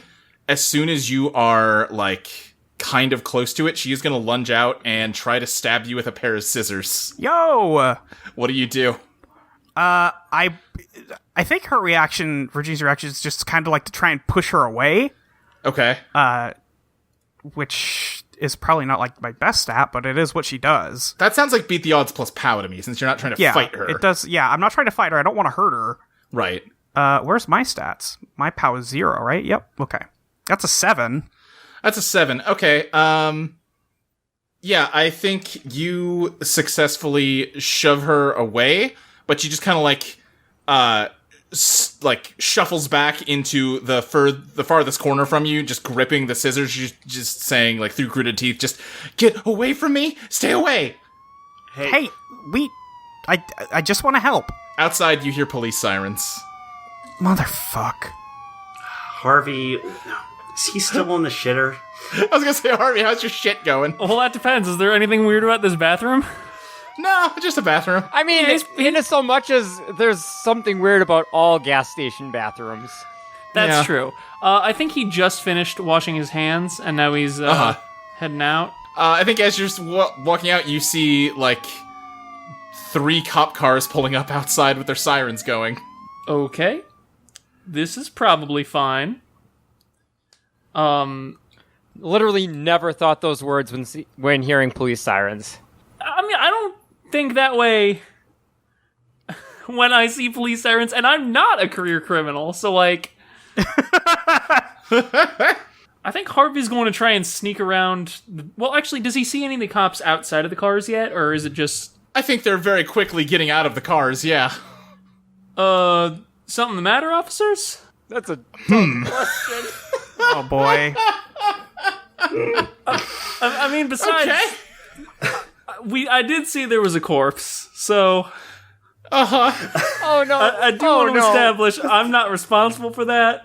as soon as you are, like, kind of close to it, she is gonna lunge out and try to stab you with a pair of scissors. Yo! What do you do? I think her reaction, Virginia's reaction, is just kind of like to try and push her away. Okay. Which is probably not like my best stat, but it is what she does. That sounds like beat the odds plus POW to me, since you're not trying to fight her. It does. Yeah, I'm not trying to fight her. I don't want to hurt her. Right. Where's my stats? My POW is 0, right? Yep. Okay. That's a 7. That's a 7. Okay. Yeah, I think you successfully shove her away, but she just kind of like shuffles back into the farthest corner from you, just gripping the scissors, just saying, like, through gritted teeth, just get away from me, stay away. Hey, I just want to help. Outside, you hear police sirens. Motherfuck. Harvey, is he still in the shitter? I was gonna say, Harvey, how's your shit going? Well, that depends. Is there anything weird about this bathroom? No, just a bathroom. I mean, in so much as there's something weird about all gas station bathrooms. That's Yeah. true. I think he just finished washing his hands, and now he's heading out. I think as you're walking out, you see, like, 3 cop cars pulling up outside with their sirens going. Okay. This is probably fine. Literally never thought those words when hearing police sirens. I mean, I don't think that way when I see police sirens, and I'm not a career criminal, so, like... I think Harvey's going to try and sneak around... Well, actually, does he see any of the cops outside of the cars yet, or is it just... I think they're very quickly getting out of the cars, yeah. Something the matter, officers? That's a dumb question. Oh boy. I mean, besides... Okay. I did see there was a corpse, so... Oh no. I do want to establish I'm not responsible for that.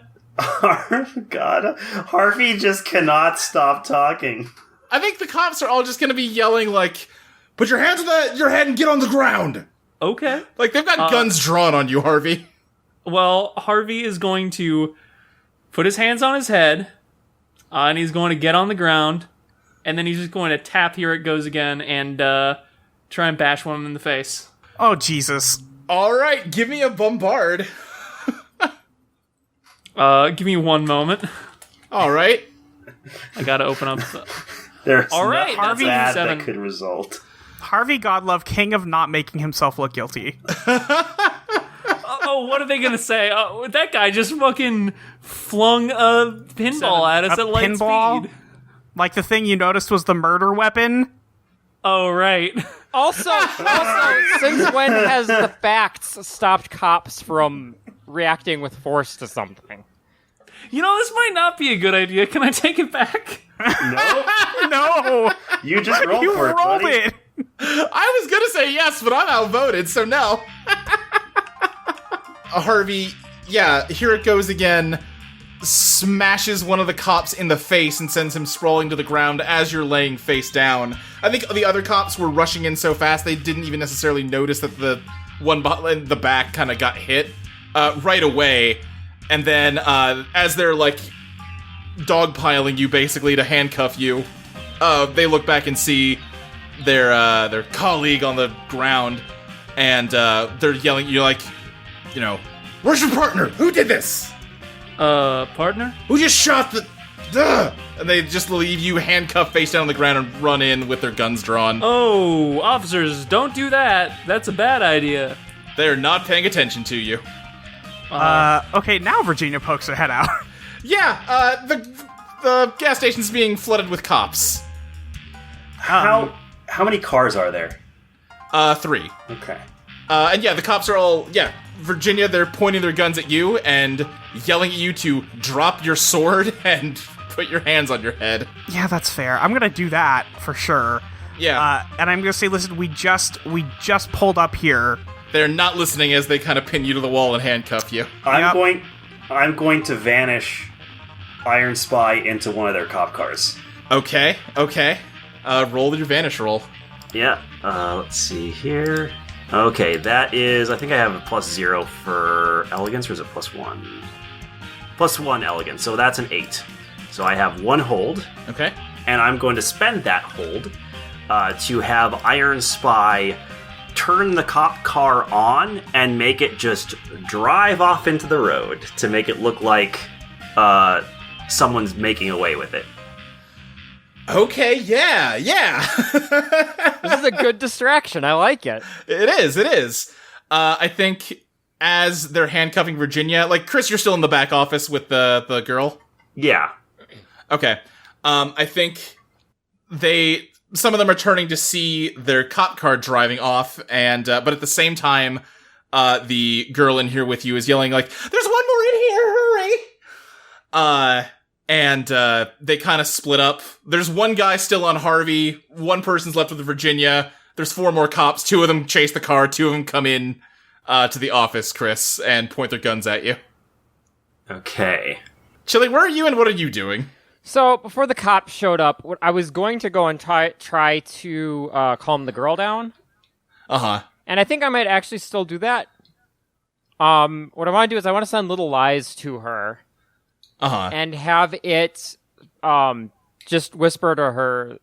God, Harvey just cannot stop talking. I think the cops are all just gonna be yelling, like, Put your hands on your head and get on the ground. Okay. Like, they've got guns drawn on you, Harvey. Well, Harvey is going to put his hands on his head, and he's going to get on the ground, and then he's just going to tap Here It Goes Again and try and bash one in the face. Oh, Jesus. All right, give me a bombard. Give me one moment. All right. I gotta open up the... There's All right, nothing that's bad 7. that could result. Harvey Godlove, king of not making himself look guilty. Oh, what are they gonna say? Oh, that guy just fucking flung a pinball at us A at light pinball? speed. Like the thing you noticed was the murder weapon? Oh, right. Also, since when has the facts stopped cops from reacting with force to something? You know, this might not be a good idea. Can I take it back? No, No! you just rolled You for it, rolled buddy. it! I was gonna say yes, but I'm outvoted, so no. Harvey, yeah, Here It Goes Again, smashes one of the cops in the face and sends him sprawling to the ground as you're laying face down. I think the other cops were rushing in so fast they didn't even necessarily notice that the one in the back kind of got hit right away. And then as they're, like, dogpiling you, basically, to handcuff you, they look back and see their colleague on the ground, and they're yelling, you're like, you know, where's your partner? Who did this? Partner? Who just shot the... Duh! And they just leave you handcuffed face down on the ground and run in with their guns drawn. Oh, officers, don't do that. That's a bad idea. They're not paying attention to you. Okay, now Virginia pokes her head out. Yeah, the gas station's being flooded with cops. How many cars are there? 3. Okay. And yeah, the cops are all... Yeah, Virginia, they're pointing their guns at you and yelling at you to drop your sword and put your hands on your head. Yeah, that's fair. I'm gonna do that for sure. Yeah. And I'm gonna say, listen, we just pulled up here. They're not listening as they kind of pin you to the wall and handcuff you. I'm going to vanish Iron Spy into one of their cop cars. Okay. Roll your vanish roll. Yeah. Let's see here. Okay, that is... I think I have a +0 for elegance, or is it +1? +1 elegance, so that's an 8. So I have 1 hold, Okay. and I'm going to spend that hold to have Iron Spy turn the cop car on and make it just drive off into the road to make it look like someone's making away with it. Okay, yeah. This is a good distraction. I like it. It is. I think as they're handcuffing Virginia, like, Chris, you're still in the back office with the girl? Yeah. Okay. I think some of them are turning to see their cop car driving off, and but at the same time, the girl in here with you is yelling, like, there's one more in here, hurry! And they kind of split up. There's one guy still on Harvey, one person's left with Virginia, there's 4 more cops, 2 of them chase the car, 2 of them come in to the office, Chris, and point their guns at you. Okay. Chili, where are you and what are you doing? So before the cops showed up, I was going to go and try to calm the girl down, Uh-huh. and I think I might actually still do that. What I want to do is I want to send little lies to her. Uh-huh. And have it just whisper to her,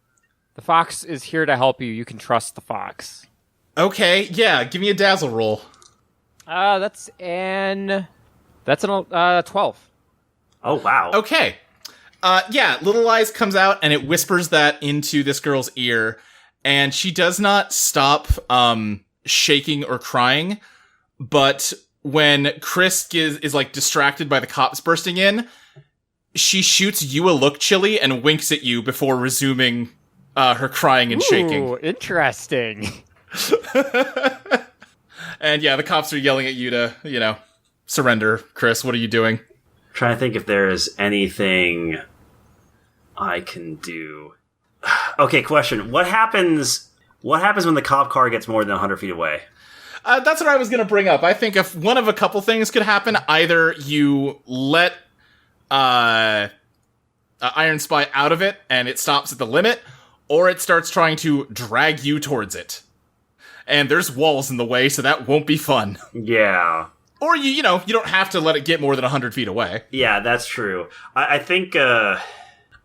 the fox is here to help you. You can trust the fox. Okay, yeah, give me a dazzle roll. That's an 12. Oh, wow. Okay. Yeah, Little Eyes comes out and it whispers that into this girl's ear, and she does not stop shaking or crying, but when Chris is like distracted by the cops bursting in, she shoots you a look, Chili, and winks at you before resuming her crying and shaking. Ooh, interesting. And yeah, the cops are yelling at you to, surrender. Chris, what are you doing? Trying to think if there is anything I can do. Okay, question. What happens when the cop car gets more than 100 feet away? That's what I was going to bring up. I think if one of a couple things could happen, either you let Iron Spy out of it and it stops at the limit, or it starts trying to drag you towards it. And there's walls in the way, so that won't be fun. Yeah. Or, you don't have to let it get more than 100 feet away. Yeah, that's true. I think, I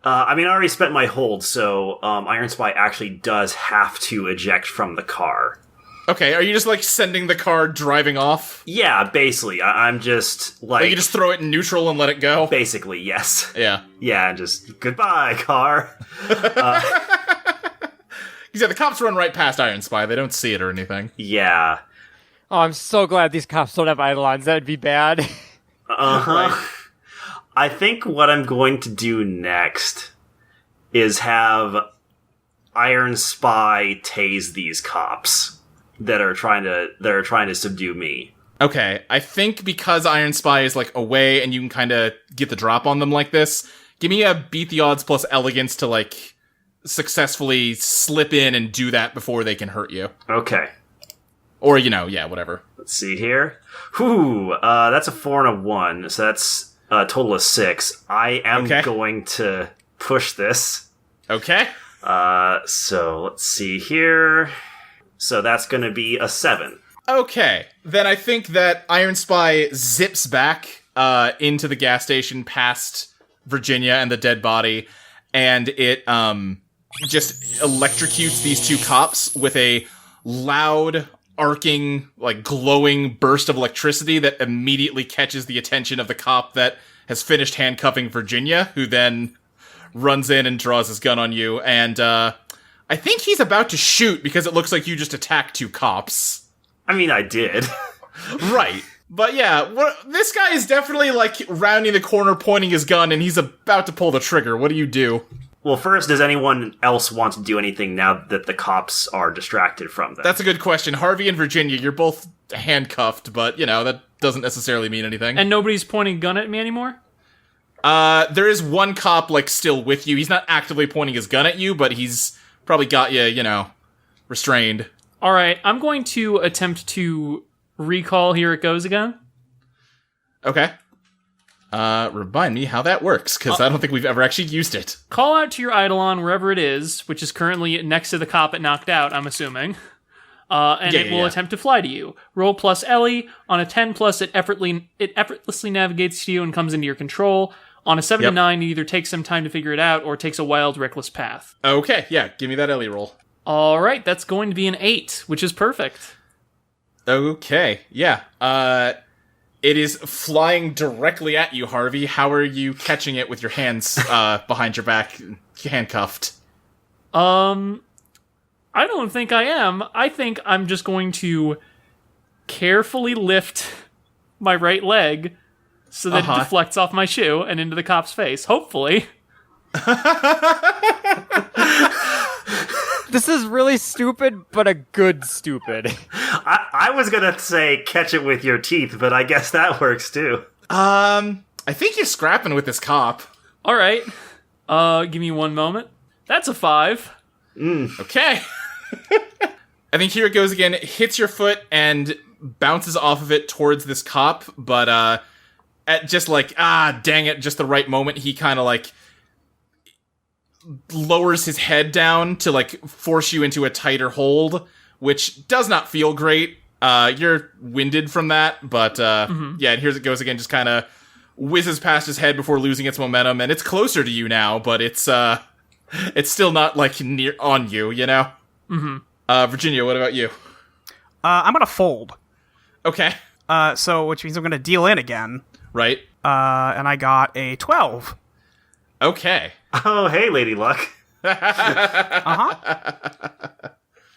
already spent my hold, so Iron Spy actually does have to eject from the car. Okay, are you just, sending the car driving off? Yeah, basically. I'm just, Like you just throw it in neutral and let it go? Basically, yes. Yeah. Yeah, just, goodbye, car. Yeah, the cops run right past Iron Spy. They don't see it or anything. Yeah. Oh, I'm so glad these cops don't have Eidolons. That'd be bad. Uh-huh. Right. I think what I'm going to do next is have Iron Spy tase these cops that are trying to subdue me. Okay, I think because Iron Spy is, away and you can kind of get the drop on them like this, give me a beat the odds plus elegance to, successfully slip in and do that before they can hurt you. Okay. Or, yeah, whatever. Let's see here. Whew, that's a 4 and a 1, so that's a total of 6. I am going to push this. Okay. So let's see here. So that's going to be a 7. Okay, then I think that Iron Spy zips back into the gas station past Virginia and the dead body, and it just electrocutes these two cops with a loud, arcing, glowing burst of electricity that immediately catches the attention of the cop that has finished handcuffing Virginia, who then runs in and draws his gun on you, and I think he's about to shoot because it looks like you just attacked two cops. I mean, I did. Right. But yeah, this guy is definitely, rounding the corner, pointing his gun, and he's about to pull the trigger. What do you do? Well, first, does anyone else want to do anything now that the cops are distracted from them? That's a good question. Harvey and Virginia, you're both handcuffed, but, that doesn't necessarily mean anything. And nobody's pointing a gun at me anymore? There is one cop, still with you. He's not actively pointing his gun at you, but he's probably got you, restrained. All right, I'm going to attempt to recall Here It Goes again. Okay. Remind me how that works, because I don't think we've ever actually used it. Call out to your Eidolon wherever it is, which is currently next to the cop it knocked out, I'm assuming. It will attempt to fly to you. Roll plus Ellie. On a 10 plus, it effortlessly navigates to you and comes into your control. On a 7 to 9, it either takes some time to figure it out or takes a wild, reckless path. Okay, yeah, give me that Ellie roll. All right, that's going to be an 8, which is perfect. Okay, yeah. It is flying directly at you, Harvey. How are you catching it with your hands behind your back, handcuffed? I don't think I am. I think I'm just going to carefully lift my right leg so that it deflects off my shoe and into the cop's face. Hopefully. This is really stupid, but a good stupid. I was gonna say catch it with your teeth, but I guess that works too. I think you're scrapping with this cop. All right. Give me one moment. That's a 5. Okay. I think Here It Goes again. It hits your foot and bounces off of it towards this cop, but at just dang it, just the right moment, he kind of lowers his head down to force you into a tighter hold, which does not feel great. You're winded from that, but yeah, and Here It Goes again, just kind of whizzes past his head before losing its momentum, and it's closer to you now, but it's still not near on you, Mm-hmm. Virginia, what about you? I'm gonna fold. Okay. So which means I'm gonna deal in again. Right. And I got a 12. Okay. Oh, hey, Lady Luck. And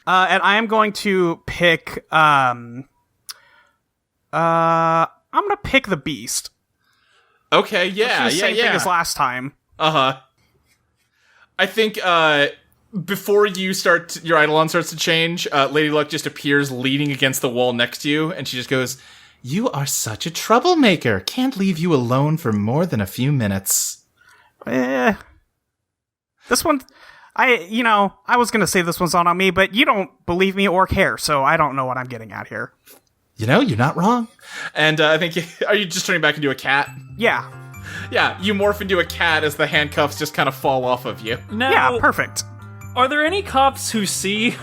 I am going to pick. I'm gonna pick the beast. Okay. Yeah. Same thing as last time. I think before you start, your Eidolon starts to change. Lady Luck just appears leaning against the wall next to you, and she just goes, "You are such a troublemaker. Can't leave you alone for more than a few minutes." This one, I was gonna say this one's on me, but you don't believe me or care, so I don't know what I'm getting at here. You're not wrong. And I think, are you just turning back into a cat? Yeah. Yeah, you morph into a cat as the handcuffs just kind of fall off of you. Now, Yeah, perfect. Are there any cops who see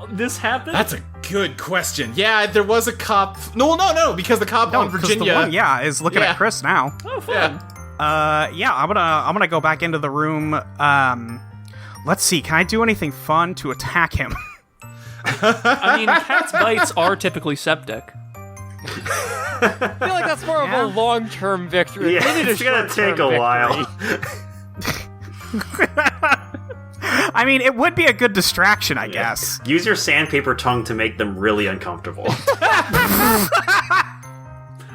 this happen? That's a good question. Yeah, there was a cop. No, because the cop on 'cause Virginia. the one, is looking Yeah. at Chris now. Oh, fun. Yeah. I'm gonna go back into the room. Let's see. Can I do anything fun to attack him? I mean, cat's bites are typically septic. I feel like that's more of a long-term victory. Yeah, We need a it's gonna short-term take a while. victory. I mean, it would be a good distraction, I guess. Use your sandpaper tongue to make them really uncomfortable.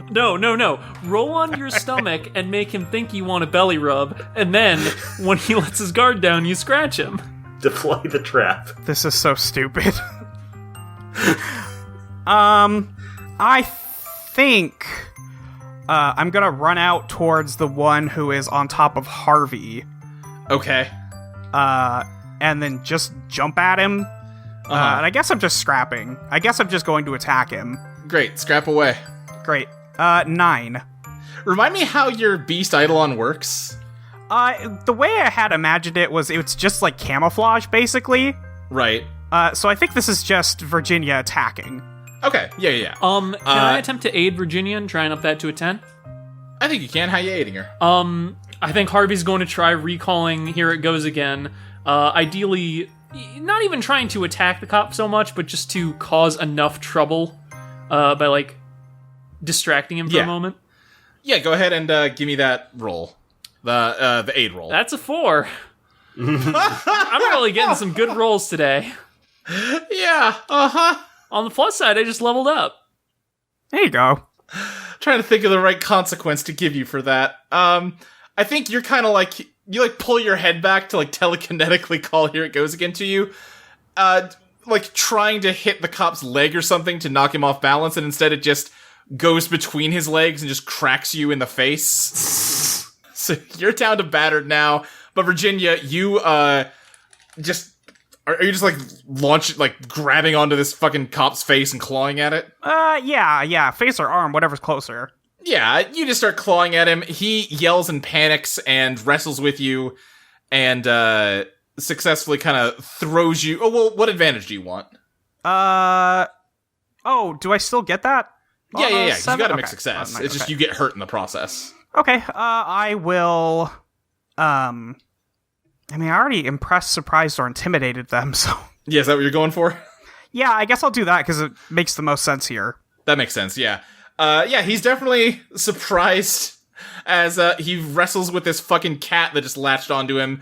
No. Roll on your stomach and make him think you want a belly rub, and then, when he lets his guard down, you scratch him. Deploy the trap. This is so stupid. I think I'm gonna run out towards the one who is on top of Harvey, Okay. and then just jump at him. And I guess I'm just scrapping. I guess I'm just going to attack him. Great. Scrap away. Great. 9. Remind me how your beast Eidolon works. The way I had imagined it's just like camouflage, basically. Right. So I think this is just Virginia attacking. Okay. Yeah. Can I attempt to aid Virginia and try and up that to a 10? I think you can. How you aiding her? I think Harvey's going to try recalling Here It Goes Again. Ideally, not even trying to attack the cop so much, but just to cause enough trouble by, like, distracting him for a moment. Yeah, go ahead and give me that roll. The aid roll. That's a 4. I'm really getting some good rolls today. Yeah, uh-huh. On the plus side, I just leveled up. There you go. Trying to think of the right consequence to give you for that. I think you're kind of like, you like pull your head back to like telekinetically call Here It Goes Again to you. Like trying to hit the cop's leg or something to knock him off balance, and instead it just goes between his legs and just cracks you in the face. So you're down to battered now. But Virginia, you just are you just like grabbing onto this fucking cop's face and clawing at it? Yeah, face or arm, whatever's closer. Yeah, you just start clawing at him. He yells and panics and wrestles with you and successfully kind of throws you. Oh, well, what advantage do you want? Oh, do I still get that? Yeah. You 7? got to make Okay. success. Nice, It's just okay. you get hurt in the process. Okay, I will, I mean, I already impressed, surprised, or intimidated them, so... Yeah, is that what you're going for? Yeah, I guess I'll do that, because it makes the most sense here. That makes sense, yeah. Yeah, he's definitely surprised as he wrestles with this fucking cat that just latched onto him.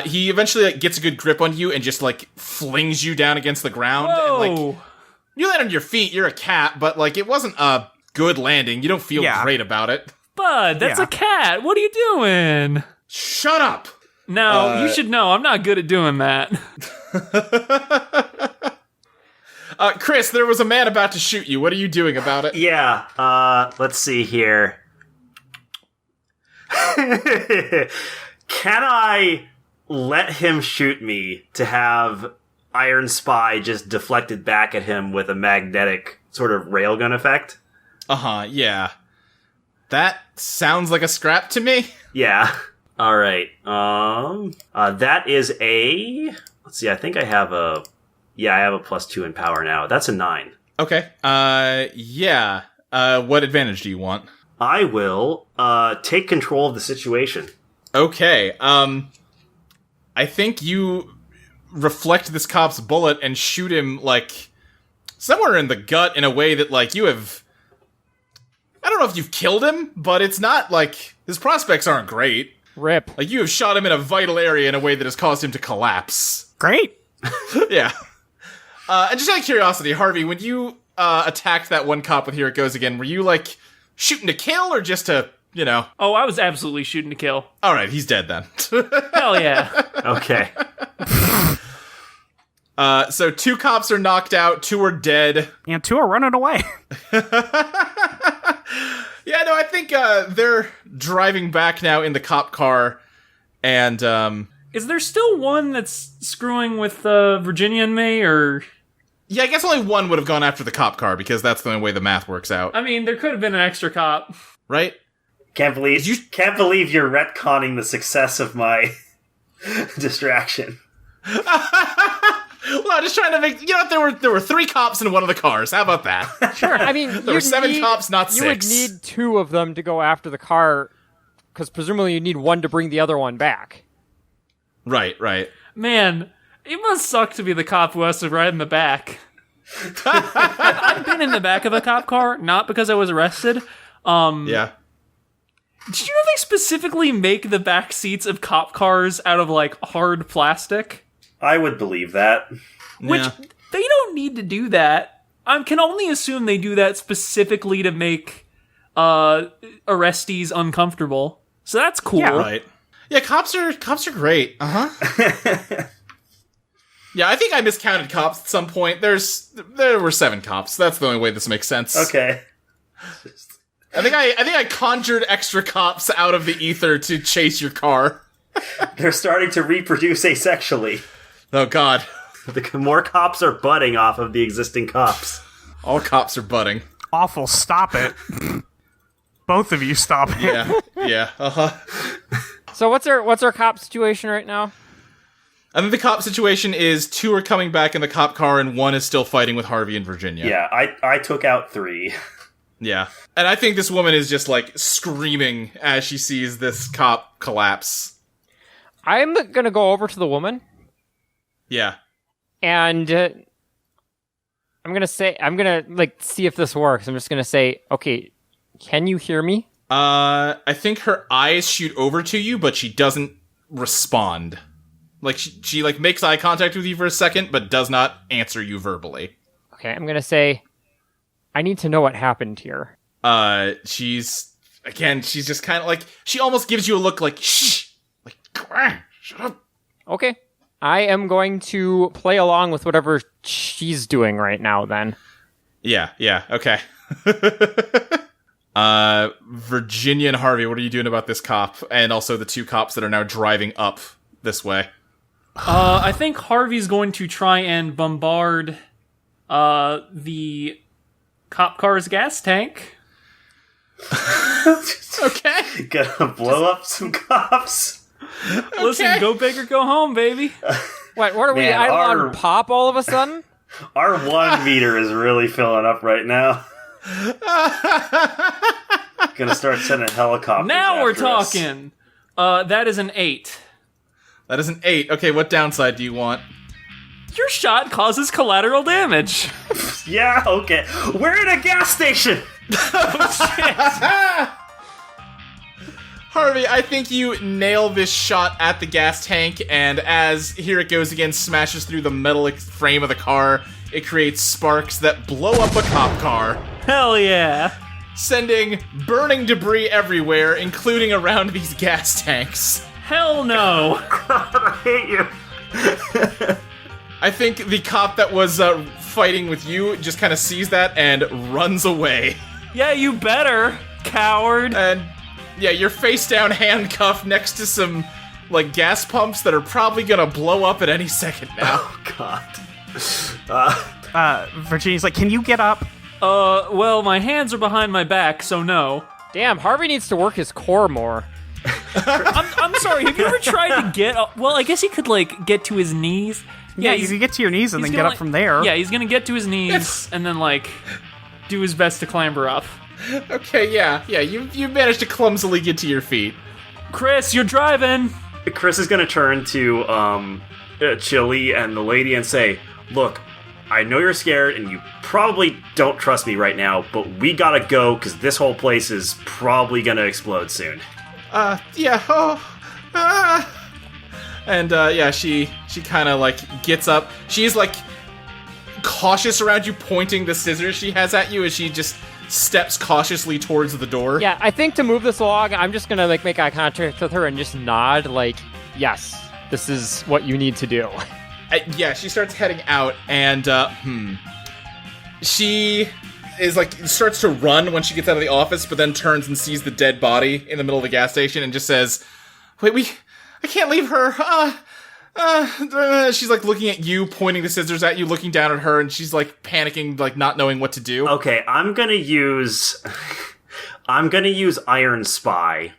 He eventually like gets a good grip on you and just like flings you down against the ground. Whoa! And like you land on your feet, you're a cat, but like it wasn't a good landing. You don't feel great about it. Bud, that's Yeah. a cat. What are you doing? Shut up! Now, you should know I'm not good at doing that. Chris, there was a man about to shoot you. What are you doing about it? Yeah, let's see here. Can I let him shoot me to have Iron Spy just deflected back at him with a magnetic sort of railgun effect? Uh-huh, yeah. That sounds like a scrap to me. Yeah. All right. That is a... Let's see, I think I have a... Yeah, I have a +2 in power now. That's a 9. Okay. Yeah. What advantage do you want? I will, take control of the situation. Okay. I think you reflect this cop's bullet and shoot him, like, somewhere in the gut in a way that, like, you have... I don't know if you've killed him, but it's not, like... His prospects aren't great. Rip. Like, you have shot him in a vital area in a way that has caused him to collapse. Great. Yeah. And just out of curiosity, Harvey, when you attacked that one cop with Here It Goes Again, were you, like, shooting to kill or just to, you know... Oh, I was absolutely shooting to kill. Alright, he's dead then. Hell yeah. Okay. So 2 cops are knocked out, 2 are dead. And 2 are running away. Yeah, no, I think they're driving back now in the cop car, and Is there still one that's screwing with Virginia and me, or... yeah, I guess only one would have gone after the cop car because that's the only way the math works out, I mean, there could have been an extra cop. right? Can't believe you're retconning the success of my distraction. Well, I'm just trying to make... there were 3 cops in one of the cars. How about that? Sure. I mean, There were 7 cops, not 6. You would need 2 of them to go after the car, because presumably you need one to bring the other one back. Right. Man, it must suck to be the cop who has to ride in the back. I've been in the back of a cop car, not because I was arrested. Yeah. Did you know they specifically make the back seats of cop cars out of, like, hard plastic? I would believe that. Which, they don't need to do that. I can only assume they do that specifically to make arrestees uncomfortable. So that's cool. Yeah. Right. Yeah, cops are great. Uh-huh. Yeah, I think I miscounted cops at some point. There were 7 cops. That's the only way this makes sense. Okay. I think I conjured extra cops out of the ether to chase your car. They're starting to reproduce asexually. Oh God. The more cops are budding off of the existing cops. All cops are budding. Awful, stop it. Both of you stop it. Yeah. Uh-huh. So what's our cop situation right now? I think the cop situation is 2 are coming back in the cop car and 1 is still fighting with Harvey and Virginia. Yeah, I took out 3. Yeah. And I think this woman is just, like, screaming as she sees this cop collapse. I'm gonna go over to the woman, Yeah. and I'm gonna see if this works. I'm just gonna say, okay, can you hear me? I think her eyes shoot over to you, but she doesn't respond. Like, she like, makes eye contact with you for a second, but does not answer you verbally. Okay, I'm gonna say, I need to know what happened here. She's just kind of like, she almost gives you a look like, shh! Like, shut up! Okay. I am going to play along with whatever she's doing right now, then. Yeah, okay. Virginia and Harvey, what are you doing about this cop? And also the 2 cops that are now driving up this way. I think Harvey's going to try and bombard the cop car's gas tank. Okay. Gonna blow up some cops. Listen, go big or go home, baby. What are we, Man, Eidolon pop all of a sudden? Our 1 meter is really filling up right now. Gonna start sending helicopters. Now we're after us. talking. That is an 8. That is an 8. Okay, what downside do you want? Your shot causes collateral damage. Yeah, okay. We're in a gas station! Harvey, I think you nail this shot at the gas tank, and as here it goes again, smashes through the metal frame of the car, it creates sparks that blow up a cop car, Hell yeah. sending burning debris everywhere, including around these gas tanks. Hell no. I hate you. I think the cop that was fighting with you just kind of sees that and runs away. Yeah, you better, coward. And yeah, you're face down handcuffed next to some like gas pumps that are probably gonna blow up at any second now. Oh, God. Virginia's like, can you get up? Well, my hands are behind my back, so no. Damn, Harvey needs to work his core more. I'm sorry, have you ever tried to get up? Well, I guess he could, like, get to his knees. Yeah, you can get to your knees and then get up from there. Yeah, he's gonna get to his knees and then, like, do his best to clamber up. Okay, yeah, you managed to clumsily get to your feet. Chris, you're driving! Chris is gonna turn to Chili and the lady and say, "Look, I know you're scared and you probably don't trust me right now, but we gotta go because this whole place is probably gonna explode soon." And she kind of like gets up. She's like cautious around you, pointing the scissors she has at you as she just steps cautiously towards the door. Yeah, I think to move this along, I'm just gonna like make eye contact with her and just nod, like, yes, this is what you need to do. She starts heading out, and she is like starts to run when she gets out of the office, but then turns and sees the dead body in the middle of the gas station and just says, "Wait, I can't leave her." She's like looking at you, pointing the scissors at you, looking down at her, and she's like panicking, like not knowing what to do. Okay, I'm gonna use Iron Spy.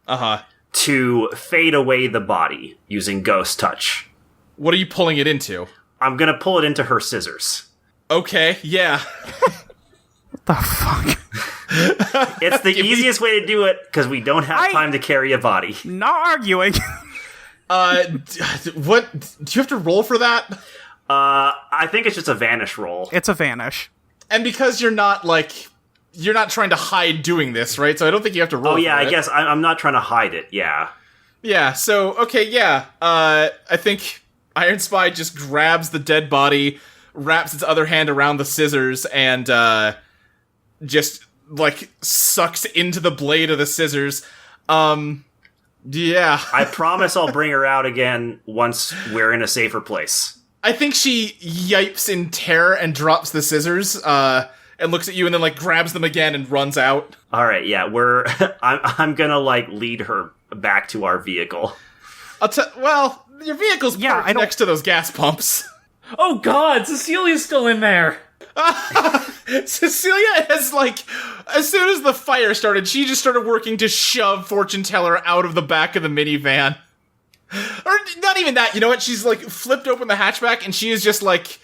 Uh-huh. To fade away the body using Ghost Touch. What are you pulling it into? I'm gonna pull it into her scissors. Okay, yeah. The fuck? It's the easiest way to do it, because we don't have time to carry a body. Not arguing. What? Do you have to roll for that? I think it's just a vanish roll. It's a vanish. And because you're not trying to hide doing this, right? So I don't think you have to roll. Oh yeah, for I it. guess I'm not trying to hide it. Yeah. Yeah. So okay, yeah. I think Iron Spy just grabs the dead body, wraps its other hand around the scissors, and just like sucks into the blade of the scissors. Yeah. I promise I'll bring her out again once we're in a safer place. I think she yipes in terror and drops the scissors, and looks at you and then, like, grabs them again and runs out. Alright, yeah, I'm gonna, like, lead her back to our vehicle. Well, your vehicle's parked next to those gas pumps. Oh god, Cecilia's still in there! Cecilia has, like, as soon as the fire started, she just started working to shove Fortune Teller out of the back of the minivan. Or, not even that, you know what? She's, like, flipped open the hatchback, and she is just, like,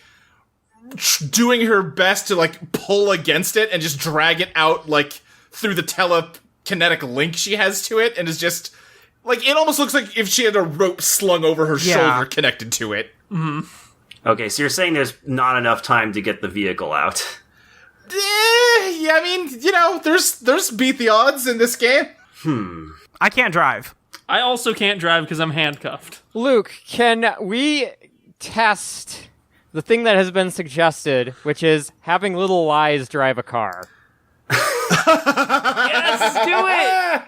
doing her best to, like, pull against it and just drag it out, like, through the telekinetic link she has to it, and is just, like, it almost looks like if she had a rope slung over her shoulder connected to it. Mm-hmm. Okay, so you're saying there's not enough time to get the vehicle out? Yeah, I mean, you know, there's beat the odds in this game. I can't drive. I also can't drive because I'm handcuffed. Luke, can we test the thing that has been suggested, which is having Little Lies drive a car? Yes, do it!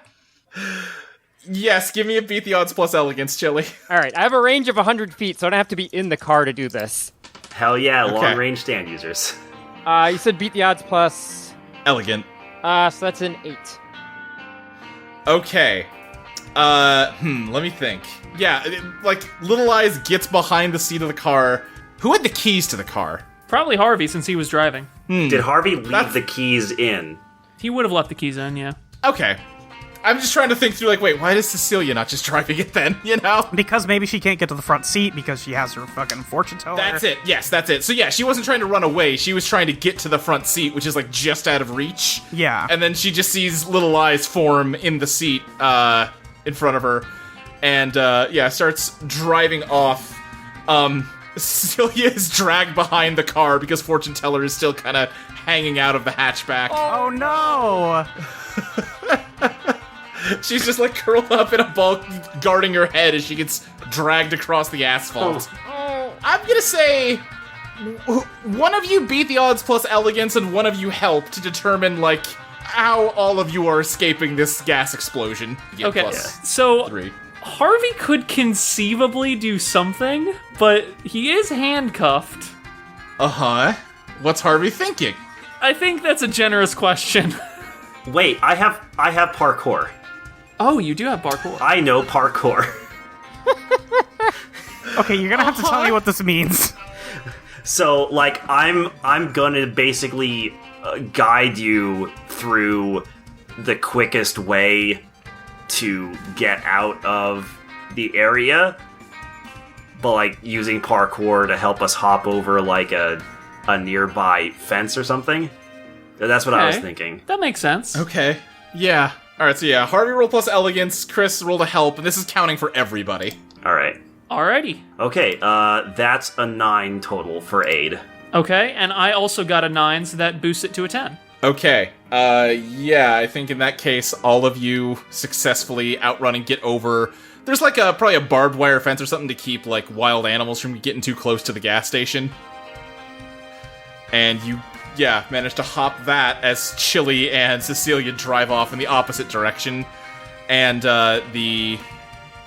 Yes, give me a beat the odds plus elegance, Chili. All right, I have a range of 100 feet, so I don't have to be in the car to do this. Hell yeah, Okay. long-range stand users. You said beat the odds plus... Elegant. so that's an 8. Okay. Let me think. Yeah, like, Little Eyes gets behind the seat of the car. Who had the keys to the car? Probably Harvey, since he was driving. Did Harvey leave the keys in? He would have left the keys in, yeah. Okay. I'm just trying to think through, like, wait, why is Cecilia not just driving it then, you know? Because maybe she can't get to the front seat because she has her fucking fortune teller. That's it, yes, that's it. So yeah, she wasn't trying to run away, she was trying to get to the front seat, which is, like, just out of reach. Yeah. And then she just sees Little Eyes form in the seat, in front of her, and, starts driving off. Cecilia is dragged behind the car because Fortune Teller is still kind of hanging out of the hatchback. Oh no! She's just, like, curled up in a ball, guarding her head as she gets dragged across the asphalt. I'm gonna say one of you beat the odds plus elegance and one of you help to determine, like, how all of you are escaping this gas explosion. Okay, Plus so 3. Harvey could conceivably do something, but he is handcuffed. Uh-huh. What's Harvey thinking? I think that's a generous question. Wait, I have parkour. Oh, you do have parkour. I know parkour. Okay, you're gonna have to tell me what this means. So, like, I'm gonna basically guide you through the quickest way to get out of the area, but, like, using parkour to help us hop over, like, a nearby fence or something. That's what I was thinking. That makes sense. Okay. Yeah. Alright, so yeah, Harvey rolled plus elegance, Chris rolled a help, and this is counting for everybody. Alright. Alrighty. Okay, that's a 9 total for aid. Okay, and I also got a 9, so that boosts it to a 10. Okay. Yeah, I think in that case, all of you successfully outrun and get over. There's like probably a barbed wire fence or something to keep, like, wild animals from getting too close to the gas station. And you, manage to hop that as Chili and Cecilia drive off in the opposite direction. And the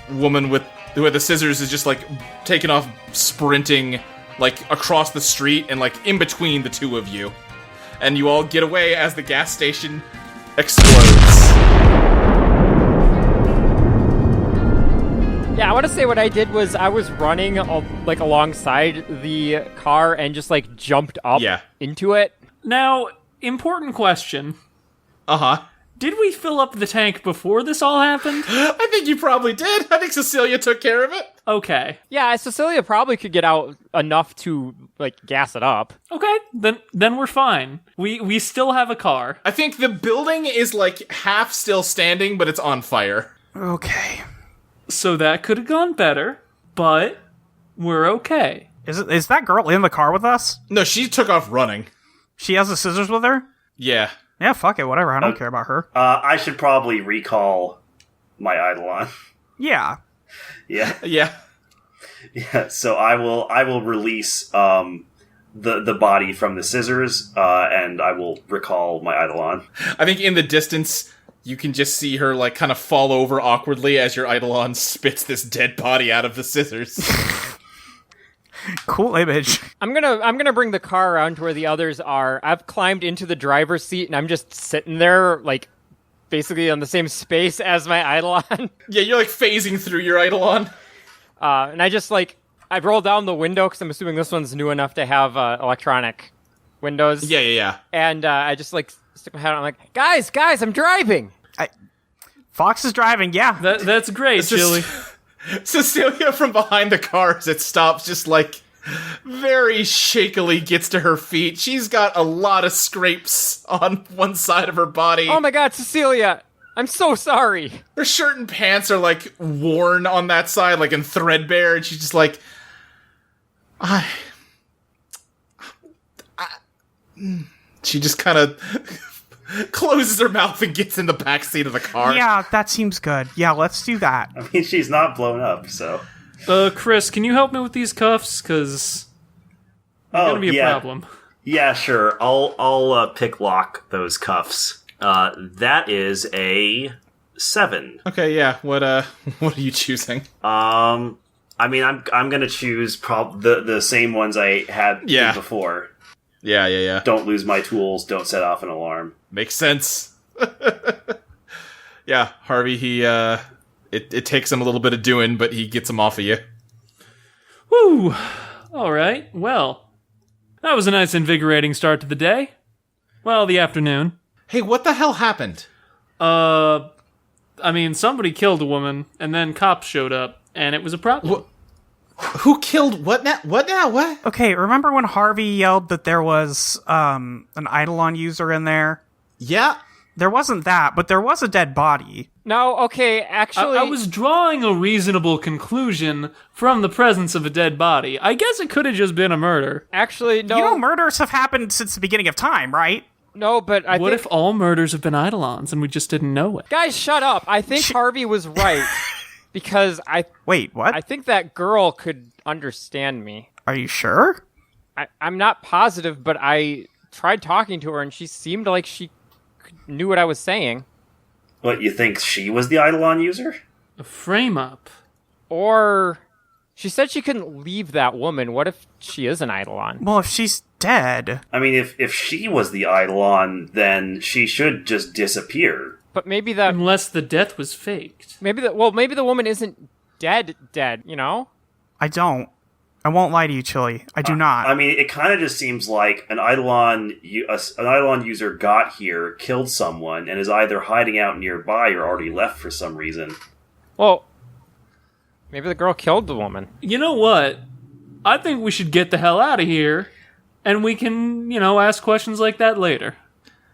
woman who had the scissors is just, like, taking off sprinting, like, across the street and, like, in between the two of you. And you all get away as the gas station explodes. Yeah, I want to say what I did was I was running, like, alongside the car and just, like, jumped up into it. Now, important question. Uh-huh. Did we fill up the tank before this all happened? I think you probably did. I think Cecilia took care of it. Okay. Yeah, Cecilia probably could get out enough to, like, gas it up. Okay, then we're fine. We still have a car. I think the building is, like, half still standing, but it's on fire. Okay. So that could have gone better, but we're okay. Is that girl in the car with us? No, she took off running. She has the scissors with her? Yeah. Yeah, fuck it, whatever. I don't care about her. I should probably recall my Eidolon. Yeah. Yeah. Yeah. Yeah. So I will release the body from the scissors, and I will recall my Eidolon. I think in the distance, you can just see her, like, kind of fall over awkwardly as your Eidolon spits this dead body out of the scissors. Cool image. I'm gonna bring the car around to where the others are. I've climbed into the driver's seat and I'm just sitting there, like, basically on the same space as my Eidolon. Yeah, you're, like, phasing through your Eidolon. And I just, like, I roll down the window because I'm assuming this one's new enough to have electronic windows. Yeah. And I just, like, stick my head out. I'm like, guys, I'm driving. Fox is driving, yeah. That's great, Chili. Cecilia from behind the car as it stops, just, like, very shakily gets to her feet. She's got a lot of scrapes on one side of her body. Oh my god, Cecilia, I'm so sorry. Her shirt and pants are, like, worn on that side, like, and threadbare, and she's just like, She just kind of closes her mouth and gets in the back seat of the car. Yeah, that seems good. Yeah, let's do that. I mean, she's not blown up, so. Chris, can you help me with these cuffs? Because it's gonna be a problem. Yeah, sure. I'll pick lock those cuffs. That is a 7. Okay, yeah. What are you choosing? I mean, I'm gonna choose the same ones I had before. Yeah. Don't lose my tools. Don't set off an alarm. Makes sense. Yeah, Harvey. He it takes him a little bit of doing, but he gets them off of you. Woo! All right. Well, that was a nice, invigorating start to the day. Well, the afternoon. Hey, what the hell happened? I mean, somebody killed a woman, and then cops showed up, and it was a problem. Who killed what now? What now? What? Okay, remember when Harvey yelled that there was an Eidolon user in there? Yeah. There wasn't that, but there was a dead body. No, okay, actually... I was drawing a reasonable conclusion from the presence of a dead body. I guess it could have just been a murder. Actually, no... You know, murders have happened since the beginning of time, right? No, but I What think... if all murders have been Eidolons and we just didn't know it? Guys, shut up. I think Harvey was right. Because Wait, what? I think that girl could understand me. Are you sure? I'm not positive, but I tried talking to her and she seemed like she knew what I was saying. What, you think she was the Eidolon user? A frame-up. Or she said she couldn't leave that woman. What if she is an Eidolon? Well, if she's dead... I mean, if she was the Eidolon, then she should just disappear. But maybe that... Unless the death was faked. Maybe the woman isn't dead, you know? I don't. I won't lie to you, Chili. I do not. I mean, it kind of just seems like an Eidolon user got here, killed someone, and is either hiding out nearby or already left for some reason. Well, maybe the girl killed the woman. You know what? I think we should get the hell out of here, and we can, ask questions like that later.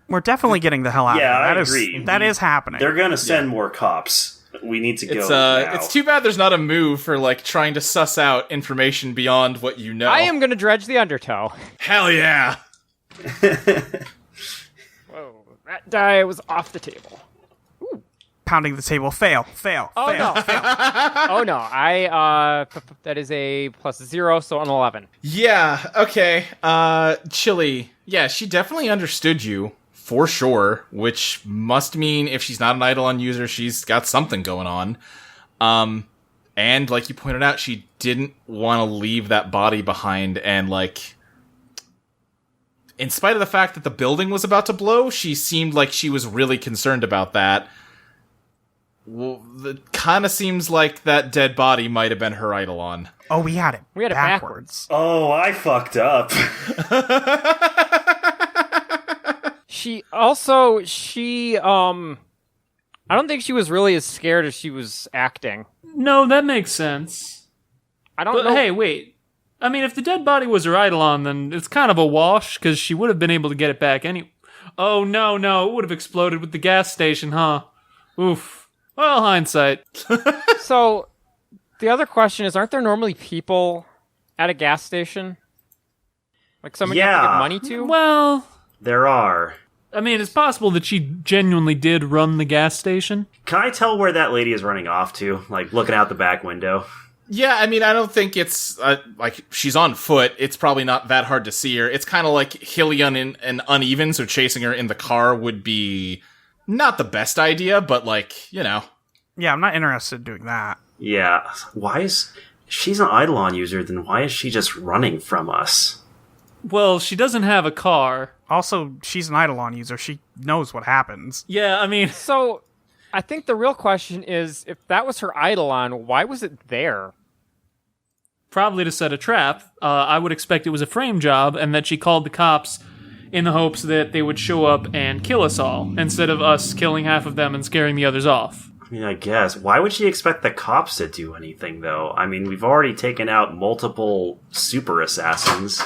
We're definitely getting the hell out Yeah, of here. I agree. That is happening. They're going to send more cops. We need to go now. It's too bad there's not a move for, like, trying to suss out information beyond what you know. I am going to dredge the undertow. Hell yeah! Whoa, that die was off the table. Ooh. Pounding the table. Fail. Oh, no. Oh, no. That is a +0, so an 11. Yeah, okay. Chili. Yeah, she definitely understood you. For sure, which must mean if she's not an Eidolon user, she's got something going on. And like you pointed out, she didn't want to leave that body behind, and like, in spite of the fact that the building was about to blow, she seemed like she was really concerned about that. Well, it kind of seems like that dead body might have been her Eidolon. Oh, we had it. We had it backwards. Oh, I fucked up. I don't think she was really as scared as she was acting. No, that makes sense. I don't But know. hey, wait. I mean, if the dead body was her Eidolon, then it's kind of a wash, because she would have been able to get it back anyway. Oh, no, it would have exploded with the gas station, huh? Oof. Well, hindsight. So, the other question is, aren't there normally people at a gas station? Like someone you have to Yeah. give money to? Well, There are. I mean, it's possible that she genuinely did run the gas station. Can I tell where that lady is running off to? Like, looking out the back window? Yeah, I mean, I don't think it's, like, she's on foot. It's probably not that hard to see her. It's kind of like hilly and uneven, so chasing her in the car would be not the best idea, but, like, you know. Yeah, I'm not interested in doing that. Yeah. She's an Eidolon user, then why is she just running from us? Well, she doesn't have a car. Also, she's an Eidolon user. She knows what happens. Yeah, I mean, So, I think the real question is, if that was her Eidolon, why was it there? probably to set a trap. I would expect it was a frame job, and that she called the cops in the hopes that they would show up and kill us all, instead of us killing half of them and scaring the others off. I mean, I guess. Why would she expect the cops to do anything, though? I mean, we've already taken out multiple super assassins.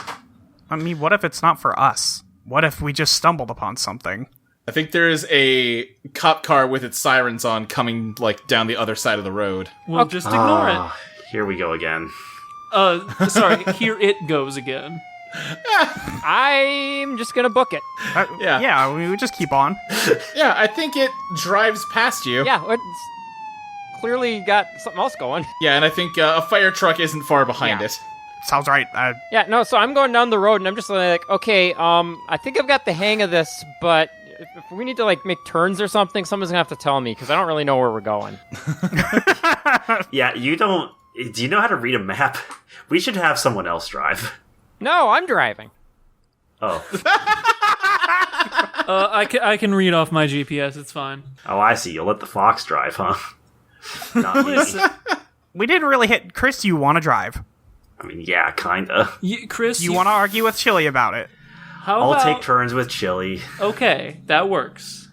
I mean, what if it's not for us? What if we just stumbled upon something? I think there is a cop car with its sirens on coming, like, down the other side of the road. We'll just ignore it. Here we go again. Sorry, here it goes again. I'm just gonna book it. Yeah. Yeah, we just keep on. Yeah, I think it drives past you. Yeah, it's clearly got something else going. Yeah, and I think a fire truck isn't far behind Yeah. it. Sounds right. Yeah, no, so I'm going down the road and I'm just like, okay, I think I've got the hang of this, but if we need to, like, make turns or something, someone's gonna have to tell me, because I don't really know where we're going. Yeah, you don't... Do you know how to read a map? We should have someone else drive. No, I'm driving. Oh. I can read off my GPS, it's fine. Oh, I see. You'll let the fox drive, huh? Not me. We didn't really hit... Chris, you want to drive? I mean, yeah, kinda. Chris, You want to argue with Chili about it? how I'll about... take turns with Chili. Okay, that works.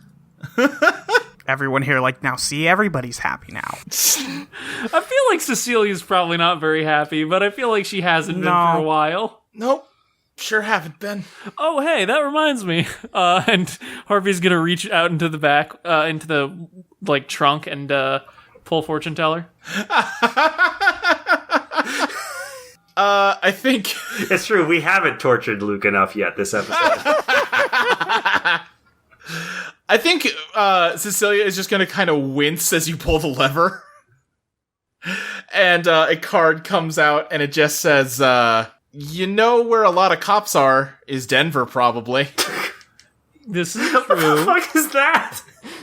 Everyone here, like, now see, everybody's happy now. I feel like Cecilia's probably not very happy, but I feel like she hasn't been No. for a while. Nope. Sure haven't been. Oh, hey, that reminds me. And Harvey's gonna reach out into the back, into the, like, trunk and, pull fortune teller. I think... It's true, we haven't tortured Luke enough yet this episode. I think Cecilia is just going to kind of wince as you pull the lever. And a card comes out and it just says, you know where a lot of cops are is Denver, probably. This is What the true. fuck is that?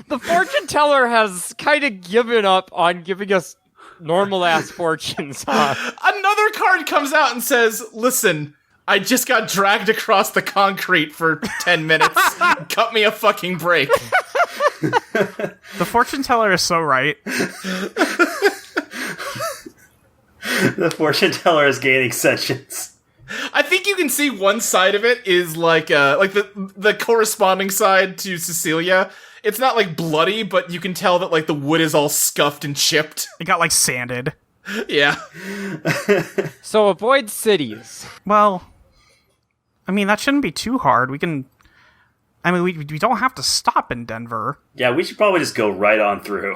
The fortune teller has kind of given up on giving us normal-ass fortunes, huh? Another card comes out and says, listen, I just got dragged across the concrete for 10 minutes. Cut me a fucking break. The fortune teller is so right. The fortune teller is gaining sentience. I think you can see one side of it is like the corresponding side to Cecilia. It's not like bloody, but you can tell that like the wood is all scuffed and chipped. It got, like, sanded. Yeah. So avoid cities. Well, I mean, that shouldn't be too hard. We can... I mean, we don't have to stop in Denver. Yeah, we should probably just go right on through.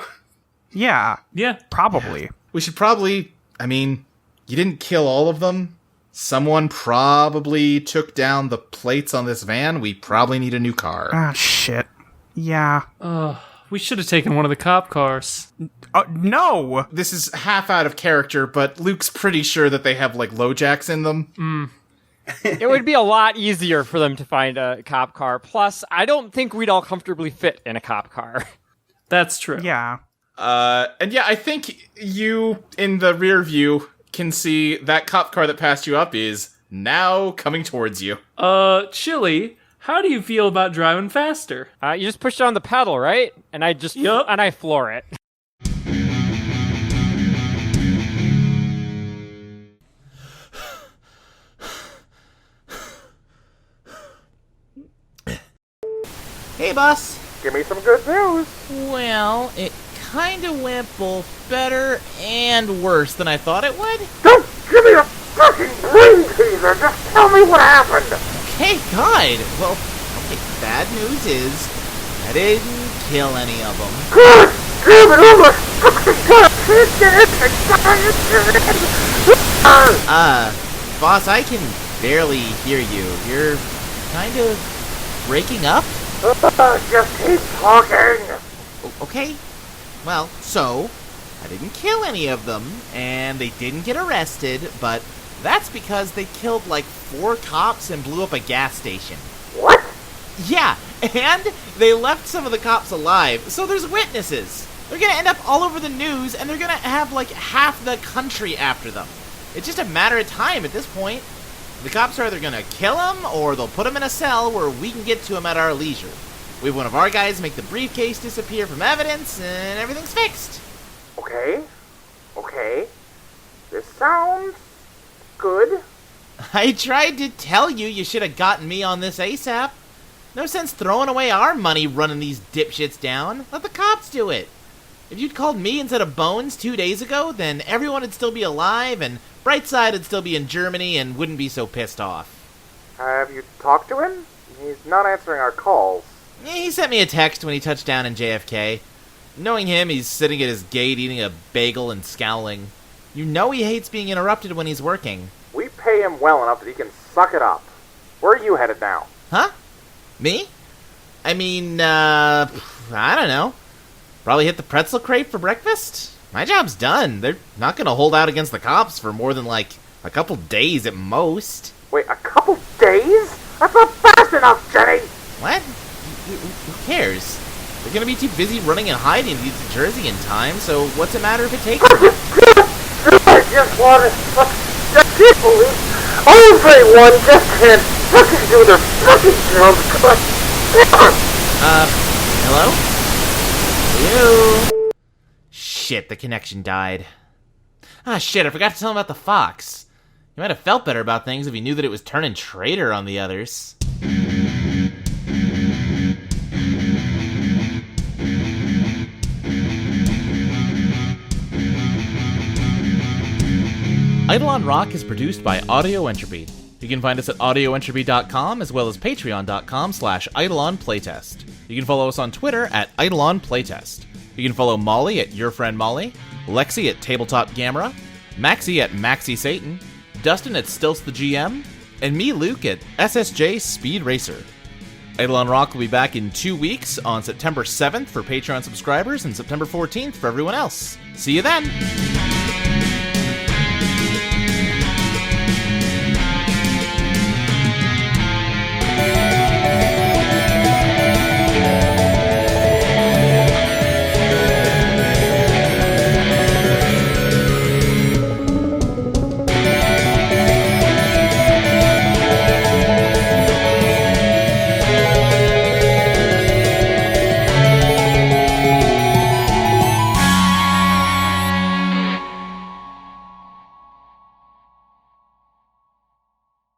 Yeah, Yeah. probably. We should probably, I mean, you didn't kill all of them. Someone probably took down the plates on this van. We probably need a new car. Ah, shit. Yeah. We should have taken one of the cop cars. No! This is half out of character, but Luke's pretty sure that they have like low jacks in them. It would be a lot easier for them to find a cop car. Plus, I don't think we'd all comfortably fit in a cop car. That's true. Yeah. And yeah, I think you in the rear view can see that cop car that passed you up is now coming towards you. Chili, how do you feel about driving faster? You just push down the pedal, right? And I just Yup. and I floor it. Hey, boss. Give me some good news. Well, it kinda went both better and worse than I thought it would. Don't give me a fucking brain teaser. Just tell me what happened. Hey, God. Well, okay, bad news is I didn't kill any of them. God damn it, all the fucking time. Can't get it. Boss, I can barely hear you. You're kind of breaking up? Just keep talking. Okay. Well, so, I didn't kill any of them, and they didn't get arrested, but that's because they killed like 4 cops and blew up a gas station. What? Yeah, and they left some of the cops alive, so there's witnesses. They're gonna end up all over the news, and they're gonna have like half the country after them. It's just a matter of time at this point. The cops are either gonna kill them, or they'll put them in a cell where we can get to them at our leisure. We have one of our guys make the briefcase disappear from evidence, and everything's fixed. Okay. This sounds good. I tried to tell you you should have gotten me on this ASAP. No sense throwing away our money running these dipshits down. Let the cops do it. If you'd called me instead of Bones 2 days ago, then everyone would still be alive, and Brightside would still be in Germany and wouldn't be so pissed off. Have you talked to him? He's not answering our calls. He sent me a text when he touched down in JFK. Knowing him, he's sitting at his gate eating a bagel and scowling. You know he hates being interrupted when he's working. We pay him well enough that he can suck it up. Where are you headed now? Huh? Me? I mean, I don't know. Probably hit the pretzel crate for breakfast? My job's done. They're not gonna hold out against the cops for more than, like, a couple days at most. Wait, a couple days? That's not fast enough, Jenny! What? Who cares? They're gonna be too busy running and hiding to get to Jersey in time, so what's it matter if it takes them? I just want to can't believe everyone just can't fucking do their fucking jobs. Hello? Hello? Shit, the connection died. Ah, shit, I forgot to tell him about the fox. He might have felt better about things if he knew that it was turning traitor on the others. Eidolon Rock is produced by Audio Entropy. You can find us at audioentropy.com as well as patreon.com/EidolonPlaytest. You can follow us on Twitter at EidolonPlaytest. You can follow Molly at Your Friend Molly, Lexi at Tabletop Gamera, Maxie at Maxie Satan, Dustin at Stilts the GM, and me, Luke, at SSJ Speed Racer. Eidolon Rock will be back in 2 weeks on September 7th for Patreon subscribers and September 14th for everyone else. See you then!